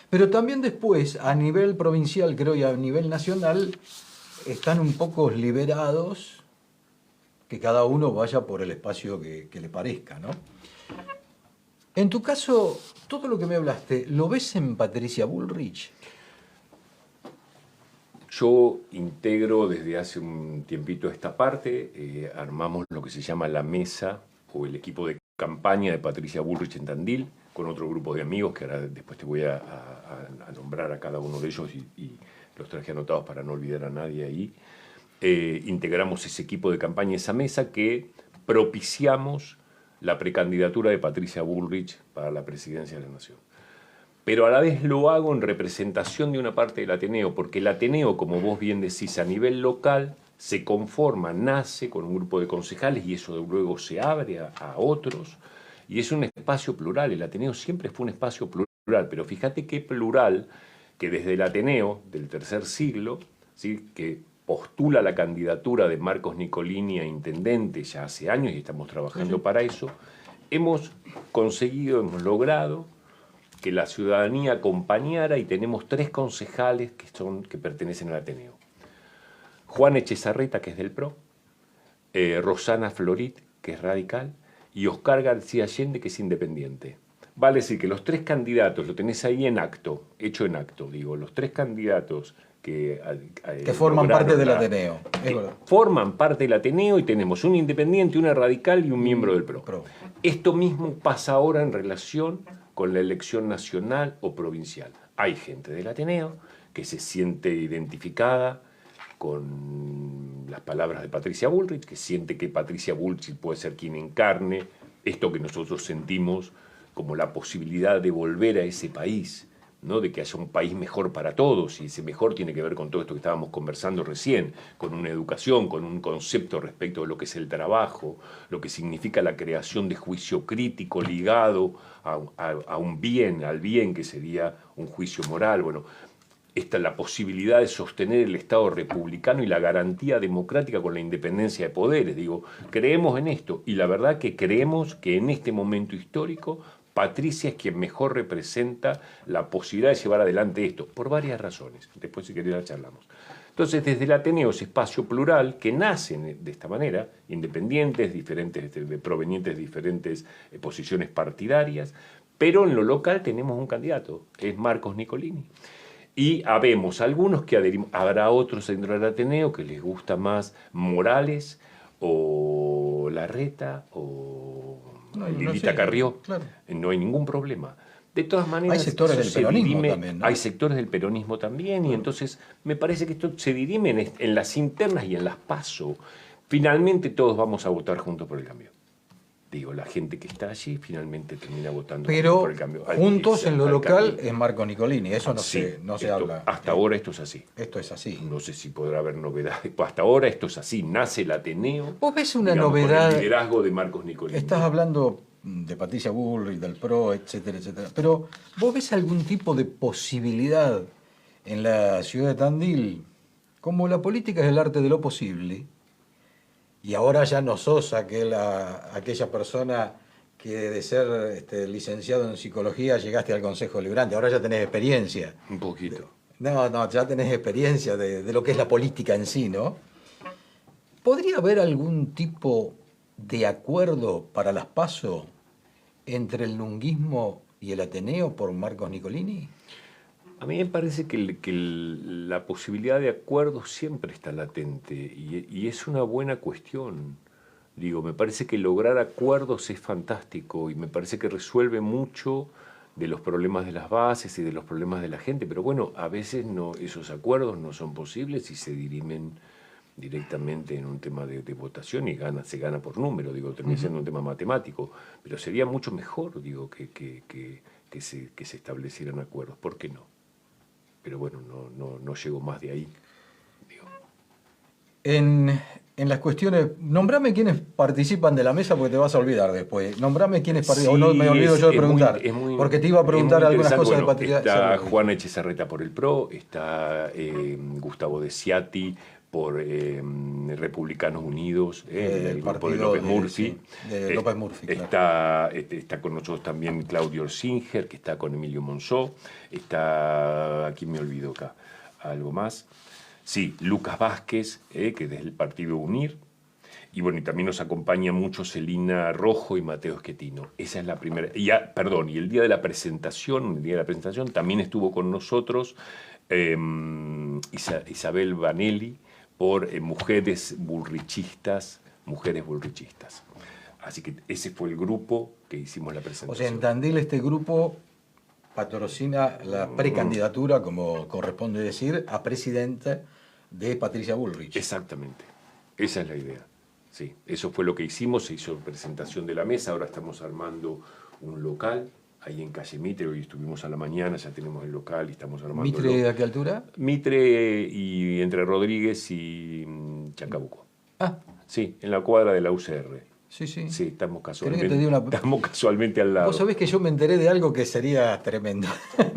Pero también después, a nivel provincial, creo, y a nivel nacional, están un poco liberados, que cada uno vaya por el espacio que le parezca, ¿no? En tu caso, todo lo que me hablaste, ¿lo ves en Patricia Bullrich? Yo integro desde hace un tiempito esta parte, armamos lo que se llama la mesa o el equipo de campaña de Patricia Bullrich en Tandil, con otro grupo de amigos que ahora después te voy a nombrar a cada uno de ellos y los traje anotados para no olvidar a nadie ahí. integramos ese equipo de campaña, esa mesa que propiciamos la precandidatura de Patricia Bullrich para la presidencia de la Nación. Pero a la vez lo hago en representación de una parte del Ateneo, porque el Ateneo, como vos bien decís, a nivel local se conforma, nace con un grupo de concejales y eso luego se abre a otros, y es un espacio plural. El Ateneo siempre fue un espacio plural, pero fíjate qué plural que desde el Ateneo del tercer siglo, ¿sí?, que postula la candidatura de Marcos Nicolini a intendente ya hace años y estamos trabajando para eso, hemos logrado que la ciudadanía acompañara y tenemos 3 concejales que pertenecen al Ateneo. Juan Echezarreta, que es del PRO, Rosana Florit, que es radical, y Oscar García Allende, que es independiente. Vale decir que los 3 candidatos, lo tenés ahí en acto, hecho en acto, digo, los 3 candidatos que forman parte del Ateneo. Forman parte del Ateneo y tenemos un independiente, una radical y un miembro del PRO. Esto mismo pasa ahora en relación con la elección nacional o provincial. Hay gente del Ateneo que se siente identificada con las palabras de Patricia Bullrich, que siente que Patricia Bullrich puede ser quien encarne esto que nosotros sentimos como la posibilidad de volver a ese país, ¿no?, de que haya un país mejor para todos, y ese mejor tiene que ver con todo esto que estábamos conversando recién, con una educación, con un concepto respecto de lo que es el trabajo, lo que significa la creación de juicio crítico ligado a un bien, al bien que sería un juicio moral. Bueno, esta es la posibilidad de sostener el Estado republicano y la garantía democrática con la independencia de poderes. Digo, creemos en esto, y la verdad que creemos que en este momento histórico Patricia es quien mejor representa la posibilidad de llevar adelante esto, por varias razones. Después, si querés, la charlamos. Entonces, desde el Ateneo, ese espacio plural que nace de esta manera, independientes, provenientes de diferentes posiciones partidarias, pero en lo local tenemos un candidato, que es Marcos Nicolini. Y habemos algunos que adherimos, habrá otros dentro del Ateneo que les gusta más Morales o Larreta o Lilita Carrió. Claro. No hay ningún problema. De todas maneras, hay sectores del peronismo también, ¿no? Hay sectores del peronismo también, y entonces me parece que esto se dirime en las internas y en las PASO. Finalmente todos vamos a votar juntos por el cambio. Digo, la gente que está allí finalmente termina votando por el cambio. Juntos en lo local es Marco Nicolini, eso no se habla. Hasta ahora esto es así. Esto es así. No sé si podrá haber novedades. Hasta ahora esto es así. Nace el Ateneo. ¿Vos ves una novedad? Con el liderazgo de Marcos Nicolini. Estás hablando de Patricia Bullrich, del PRO, etcétera, etcétera. Pero ¿vos ves algún tipo de posibilidad en la ciudad de Tandil? Como la política es el arte de lo posible, y ahora ya no sos aquella persona que de ser licenciado en psicología llegaste al Consejo Deliberante, ahora ya tenés experiencia. Un poquito. Ya tenés experiencia de lo que es la política en sí, ¿no? ¿Podría haber algún tipo de acuerdo para las PASO entre el nunguismo y el Ateneo por Marcos Nicolini? A mí me parece que la posibilidad de acuerdo siempre está latente y es una buena cuestión. Digo, me parece que lograr acuerdos es fantástico y me parece que resuelve mucho de los problemas de las bases y de los problemas de la gente, pero bueno, a veces esos acuerdos no son posibles y se dirimen directamente en un tema de votación y se gana por número, digo, termina siendo un tema matemático, pero sería mucho mejor, digo, que se establecieran acuerdos. ¿Por qué no? Pero bueno, no llego más de ahí. Digo. En las cuestiones, nombrame quiénes participan de la mesa porque te vas a olvidar después. Nombrame quiénes participan, o no me olvido yo de preguntar. Porque te iba a preguntar algunas cosas de Patricia. Está Juan Echezarreta por el PRO, está Gustavo De Ciati por Republicanos Unidos, el grupo de López Murphy. De López Murphy, claro. Está con nosotros también Claudio Orsinger, que está con Emilio Monzó. Está, aquí me olvido acá, algo más. Sí, Lucas Vázquez, que es del Partido Unir. Y bueno, y también nos acompaña mucho Celina Rojo y Mateo Schettino. Esa es la primera. Y el día de la presentación, también estuvo con nosotros Isabel Vanelli, por mujeres bullrichistas. Así que ese fue el grupo que hicimos la presentación. O sea, en Tandil este grupo patrocina la precandidatura, como corresponde decir, a presidenta de Patricia Bullrich. Exactamente, esa es la idea. Sí, eso fue lo que hicimos, se hizo presentación de la mesa, ahora estamos armando un local ahí en calle Mitre, hoy estuvimos a la mañana, ya tenemos el local y estamos armando. ¿Mitre a qué altura? Mitre y entre Rodríguez y Chacabuco. Ah, sí, en la cuadra de la UCR. Sí, sí. Sí, estamos casualmente al lado. Vos sabés que yo me enteré de algo que sería tremendo.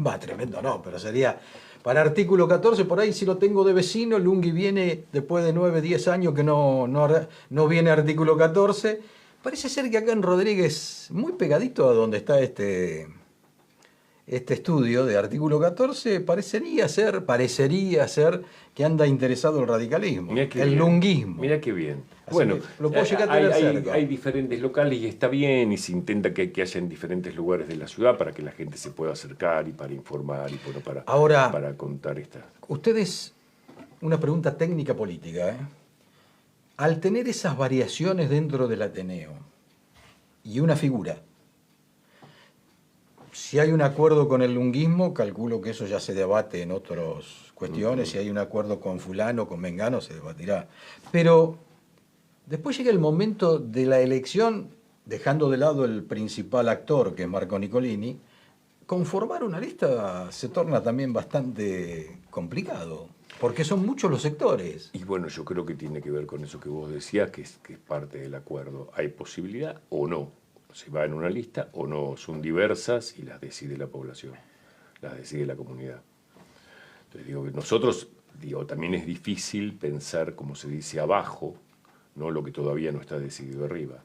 Va, tremendo no, pero sería... Para artículo 14, por ahí si lo tengo de vecino, Lungui viene después de 9, 10 años que no viene artículo 14. Parece ser que acá en Rodríguez, muy pegadito a donde está este estudio de artículo 14, parecería ser que anda interesado el radicalismo, el lunguismo. Mira qué bien. Así bueno, lo puedo llegar a tener cerca. Hay diferentes locales y está bien, y se intenta que haya en diferentes lugares de la ciudad para que la gente se pueda acercar y para informar y para contar esta. Ustedes, una pregunta técnica política, al tener esas variaciones dentro del Ateneo y una figura, si hay un acuerdo con el lunguismo, calculo que eso ya se debate en otras cuestiones. Si hay un acuerdo con fulano, con mengano, se debatirá. Pero después llega el momento de la elección, dejando de lado el principal actor, que es Marco Nicolini, conformar una lista se torna también bastante complicado, porque son muchos los sectores. Y bueno, yo creo que tiene que ver con eso que vos decías, que es parte del acuerdo. ¿Hay posibilidad o no? Se va en una lista o no, son diversas y las decide la población, las decide la comunidad. Entonces digo que nosotros, también es difícil pensar, como se dice, abajo, ¿no? Lo que todavía no está decidido arriba.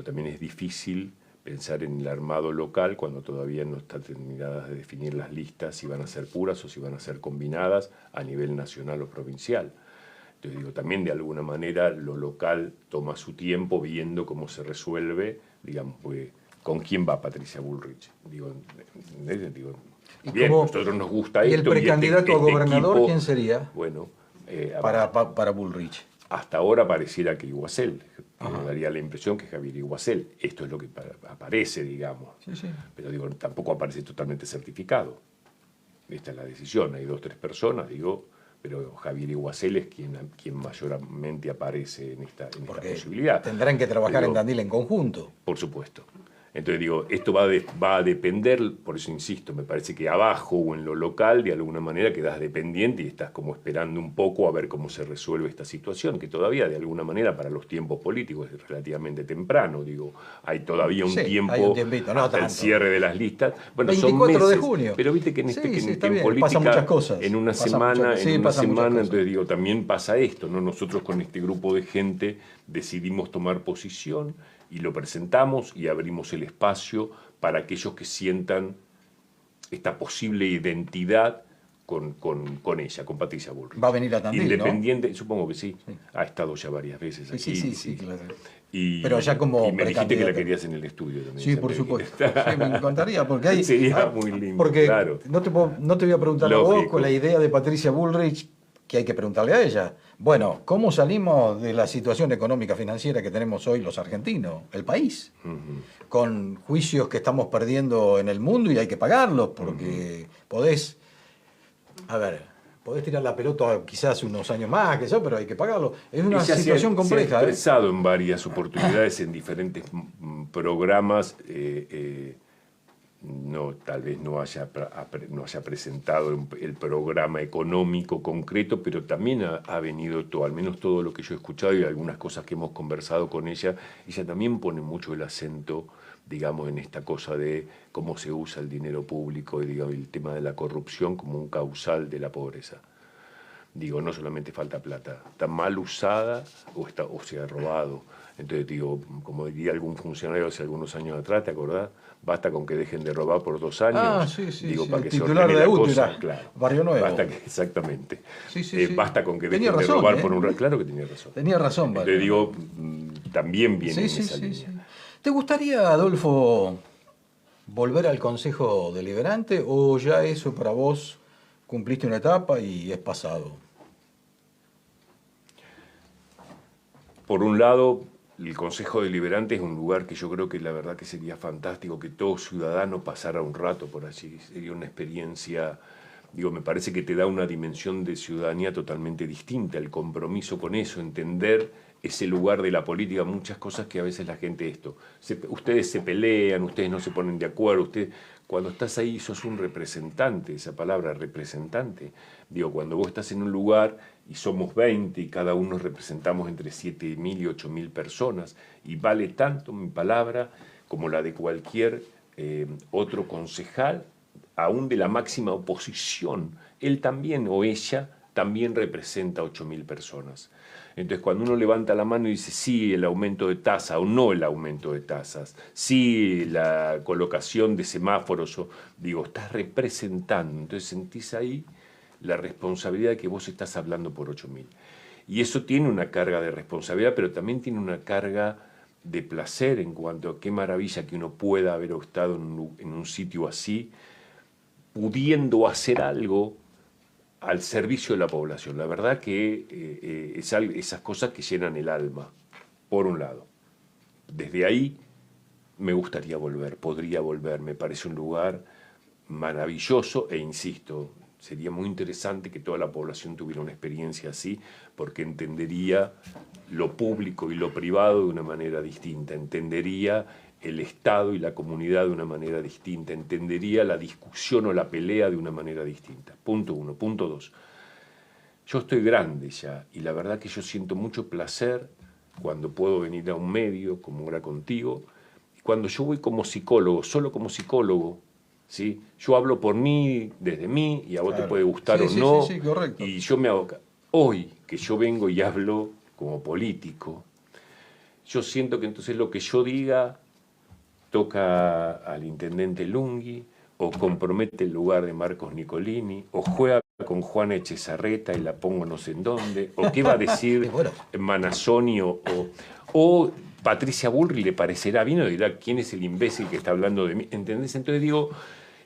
También es difícil pensar en el armado local cuando todavía no está terminada de definir las listas, si van a ser puras o si van a ser combinadas a nivel nacional o provincial. Entonces también de alguna manera lo local toma su tiempo viendo cómo se resuelve, pues, ¿con quién va Patricia Bullrich? Bien, nosotros nos gusta esto. ¿Y el precandidato a gobernador equipo, quién sería? Bueno, para Bullrich. Hasta ahora pareciera que Iguacel. Me daría la impresión que Javier Iguacel. Esto es lo que aparece, digamos. Sí, sí. Pero tampoco aparece totalmente certificado. Esta es la decisión. Hay 2 o 3 personas, pero Javier Iguacel es quien mayormente aparece en esta posibilidad. Tendrán que trabajar en Tandil en conjunto. Por supuesto. Entonces esto va a depender, por eso insisto, me parece que abajo o en lo local de alguna manera quedas dependiente y estás como esperando un poco a ver cómo se resuelve esta situación, que todavía de alguna manera para los tiempos políticos es relativamente temprano, hay todavía un tiempo hay un tiempito, no hasta el cierre de las listas. Bueno, 24 son meses, de junio. pero viste que en política pasan muchas cosas. en una semana, entonces también pasa esto, ¿no? Nosotros con este grupo de gente decidimos tomar posición y lo presentamos y abrimos el espacio para aquellos que sientan esta posible identidad con ella, con Patricia Bullrich. Va a venir a Tandil, Independiente, ¿no? Supongo que sí. Ha estado ya varias veces aquí. Sí, claro. Pero ya como y me dijiste que la querías en el estudio también. Sí, por supuesto. Sí, me encantaría, porque sería muy lindo, porque claro. No te voy a preguntar a vos con la idea de Patricia Bullrich, que hay que preguntarle a ella. Bueno, ¿cómo salimos de la situación económica financiera que tenemos hoy los argentinos, el país? Con juicios que estamos perdiendo en el mundo y hay que pagarlos, porque podés tirar la pelota quizás unos años más, pero hay que pagarlo. Es una situación compleja. Se ha expresado en varias oportunidades en diferentes programas. Tal vez no haya presentado el programa económico concreto, pero también ha venido al menos todo lo que yo he escuchado y algunas cosas que hemos conversado con ella también pone mucho el acento, en esta cosa de cómo se usa el dinero público y el tema de la corrupción como un causal de la pobreza. No solamente falta plata, está mal usada o se ha robado. Entonces, como diría algún funcionario hace algunos años atrás, ¿te acordás? Basta con que dejen de robar por 2 años. Sí. Para que titular se de la Útila, cosa, claro. Barrio Nuevo. Exactamente. Sí. Basta con que tenía dejen razón, de robar por un rato. Claro que tenía razón. Tenía razón, Entonces, también viene en esa línea. Sí. ¿Te gustaría, Adolfo, volver al Consejo Deliberante o ya eso para vos cumpliste una etapa y es pasado? Por un lado, el Consejo Deliberante es un lugar que yo creo que la verdad que sería fantástico que todo ciudadano pasara un rato por allí. Sería una experiencia Digo, me parece que te da una dimensión de ciudadanía totalmente distinta, el compromiso con eso, entender ese lugar de la política, muchas cosas que a veces la gente ustedes se pelean, ustedes no se ponen de acuerdo, cuando estás ahí sos un representante, esa palabra representante. Digo, cuando vos estás en un lugar y somos 20 y cada uno representamos entre 7.000 y 8.000 personas y vale tanto mi palabra como la de cualquier otro concejal, aún de la máxima oposición, él también o ella también representa 8.000 personas. Entonces, cuando uno levanta la mano y dice sí el aumento de tasa o no el aumento de tasas, sí la colocación de semáforos, digo, estás representando. Entonces sentís ahí la responsabilidad de que vos estás hablando por 8.000. Y eso tiene una carga de responsabilidad, pero también tiene una carga de placer en cuanto a qué maravilla que uno pueda haber estado en un sitio así, pudiendo hacer algo al servicio de la población. La verdad que esas cosas que llenan el alma, por un lado. Desde ahí me gustaría volver, podría volver, me parece un lugar maravilloso e insisto, sería muy interesante que toda la población tuviera una experiencia así, porque entendería lo público y lo privado de una manera distinta, entendería el Estado y la comunidad de una manera distinta, entendería la discusión o la pelea de una manera distinta. Punto 1. Punto 2. Yo estoy grande ya y la verdad que yo siento mucho placer cuando puedo venir a un medio como era contigo, y cuando yo voy como psicólogo, solo como psicólogo, ¿sí? Yo hablo por mí, desde mí, y a vos te puede gustar o no, sí, correcto. Y yo me hago... Hoy que yo vengo y hablo como político, yo siento que entonces lo que yo diga toca al intendente Lunghi, o compromete el lugar de Marcos Nicolini, o juega con Juana Echezarreta y la pongo no sé en dónde, o qué va a decir Manassoni, o Patricia Bullrich le parecerá bien o dirá quién es el imbécil que está hablando de mí, ¿entendés? Entonces digo,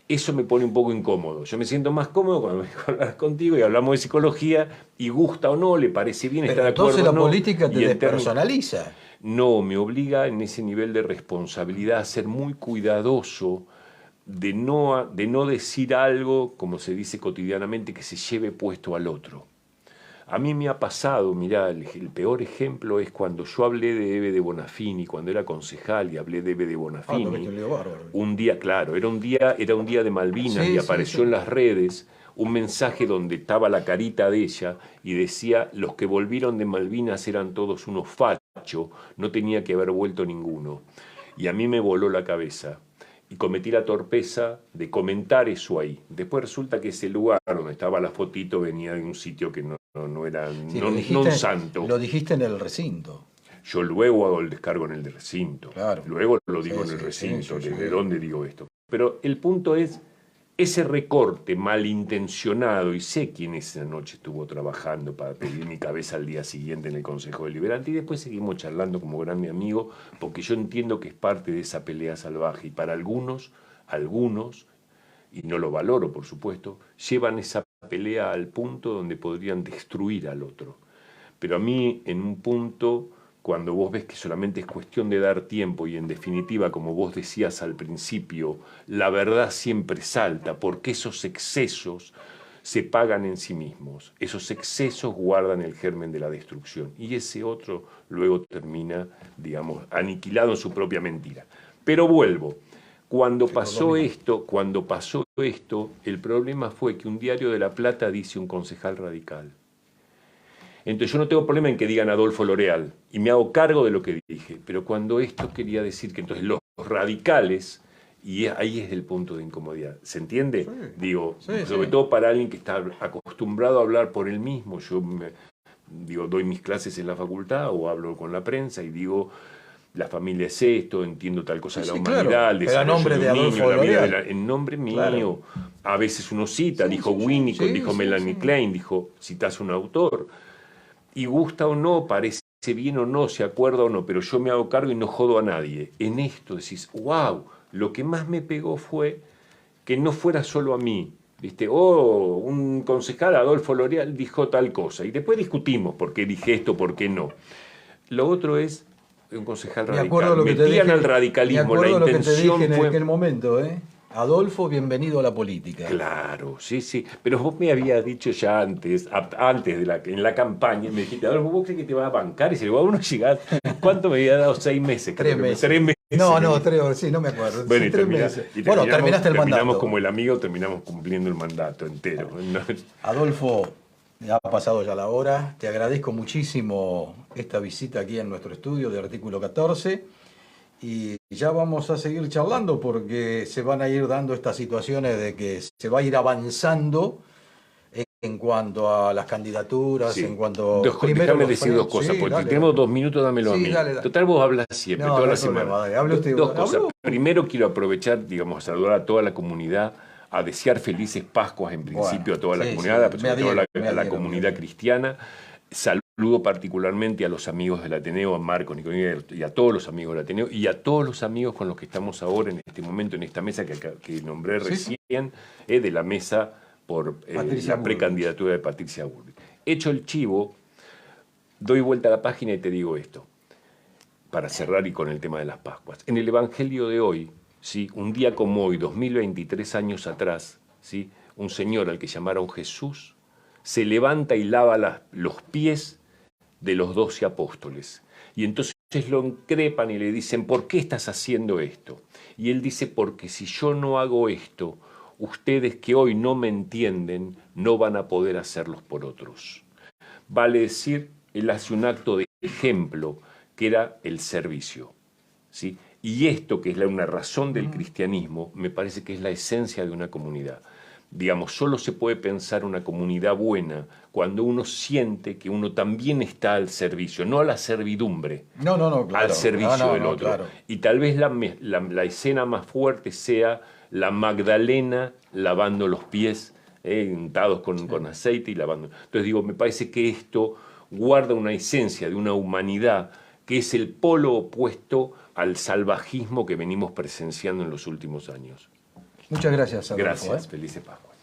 eso me pone un poco incómodo. Yo me siento más cómodo cuando vengo a hablar contigo y hablamos de psicología, y gusta o no, le parece bien, está de acuerdo o no. Entonces la política te despersonaliza. No, me obliga en ese nivel de responsabilidad a ser muy cuidadoso de no decir algo, como se dice cotidianamente, que se lleve puesto al otro. A mí me ha pasado, mirá, el peor ejemplo es cuando yo hablé de Ebe de Bonafini, cuando era concejal y hablé de Ebe de Bonafini. Un día, claro, era un día de Malvinas y apareció en las redes un mensaje donde estaba la carita de ella y decía, los que volvieron de Malvinas eran todos unos fachos, no tenía que haber vuelto ninguno. Y a mí me voló la cabeza y cometí la torpeza de comentar eso ahí. Después resulta que ese lugar donde estaba la fotito venía de un sitio que no era un santo. Lo dijiste en el recinto. Yo luego hago el descargo en el recinto. Claro. Luego lo digo en el recinto, desde dónde digo esto. Pero el punto es, ese recorte malintencionado, y sé quién esa noche estuvo trabajando para pedir mi cabeza al día siguiente en el Consejo Deliberante, y después seguimos charlando como gran amigo, porque yo entiendo que es parte de esa pelea salvaje, y para algunos, y no lo valoro por supuesto, llevan esa pelea al punto donde podrían destruir al otro. Pero a mí, en un punto, cuando vos ves que solamente es cuestión de dar tiempo y en definitiva, como vos decías al principio, la verdad siempre salta porque esos excesos se pagan en sí mismos. Esos excesos guardan el germen de la destrucción y ese otro luego termina, digamos, aniquilado en su propia mentira. Pero vuelvo. Cuando pasó esto, el problema fue que un diario de La Plata dice un concejal radical. Entonces yo no tengo problema en que digan Adolfo L'Oreal y me hago cargo de lo que dije, pero cuando esto quería decir que entonces los radicales, y ahí es el punto de incomodidad, ¿se entiende? Sí, sobre todo para alguien que está acostumbrado a hablar por él mismo. Yo doy mis clases en la facultad o hablo con la prensa y digo, la familia es esto, entiendo tal cosa de la humanidad, claro. el desarrollo de un niño, la vida en nombre mío. Claro. A veces uno cita, dijo Winnicott, dijo Melanie Klein, dijo, citas un autor. Y gusta o no, parece bien o no, se acuerda o no, pero yo me hago cargo y no jodo a nadie. En esto decís, wow, lo que más me pegó fue que no fuera solo a mí. ¿Viste? Un concejal, Adolfo L'Oreal, dijo tal cosa. Y después discutimos por qué dije esto, por qué no. Lo otro es un concejal radical. Metían al radicalismo, la intención fue... en fue... aquel momento, Adolfo, bienvenido a la política. Claro, sí, sí. Pero vos me habías dicho ya antes en la campaña, me dijiste, Adolfo, ¿vos crees que te va a bancar? Y si a uno llegar, ¿cuánto me había dado? 6 meses. 3 meses. 3 meses. No, 3, sí, no me acuerdo. Bueno, sí, 3 meses. Bueno, terminaste el mandato. Terminamos como el amigo, terminamos cumpliendo el mandato entero. ¿No? Adolfo, ha pasado ya la hora. Te agradezco muchísimo esta visita aquí en nuestro estudio de Artículo 14. Y ya vamos a seguir charlando porque se van a ir dando estas situaciones de que se va a ir avanzando en cuanto a las candidaturas, Sí. en cuanto... Déjame decir 2 cosas, sí, porque dale, tenemos dale. 2 minutos, dámelo a Sí, mí. dale. Total, vos hablas siempre, No, toda no la hay problema, semana. dale, hable usted. 2 cosas. Hablo. Primero quiero aprovechar, digamos, a saludar a toda la comunidad, a desear felices Pascuas en principio a toda la sí, comunidad, sí, sobre todo a la adhiero. comunidad cristiana. Saludo particularmente a los amigos del Ateneo, a Marcos, Nicolás y a todos los amigos del Ateneo y a todos los amigos con los que estamos ahora en este momento, en esta mesa que nombré Sí, recién, de la mesa por Patricia la precandidatura de Patricia Bullrich. Hecho el chivo, doy vuelta a la página y te digo esto, para cerrar y con el tema de las Pascuas. En el Evangelio de hoy, ¿sí? Un día como hoy, 2023 años atrás, ¿sí? Un señor al que llamaron Jesús se levanta y lava los pies de los 12 apóstoles. Y entonces lo increpan y le dicen, ¿por qué estás haciendo esto? Y él dice, porque si yo no hago esto, ustedes que hoy no me entienden, no van a poder hacerlos por otros. Vale decir, él hace un acto de ejemplo, que era el servicio, ¿sí? Y esto, que es una razón del cristianismo, me parece que es la esencia de una comunidad. Digamos, solo se puede pensar una comunidad buena cuando uno siente que uno también está al servicio, no a la servidumbre, No, claro. al servicio del otro. Claro. Y tal vez la escena más fuerte sea la Magdalena lavando los pies, untados con aceite y lavando. Entonces digo, me parece que esto guarda una esencia de una humanidad que es el polo opuesto al salvajismo que venimos presenciando en los últimos años. Muchas gracias, Adolfo. Gracias, felices Pascuas.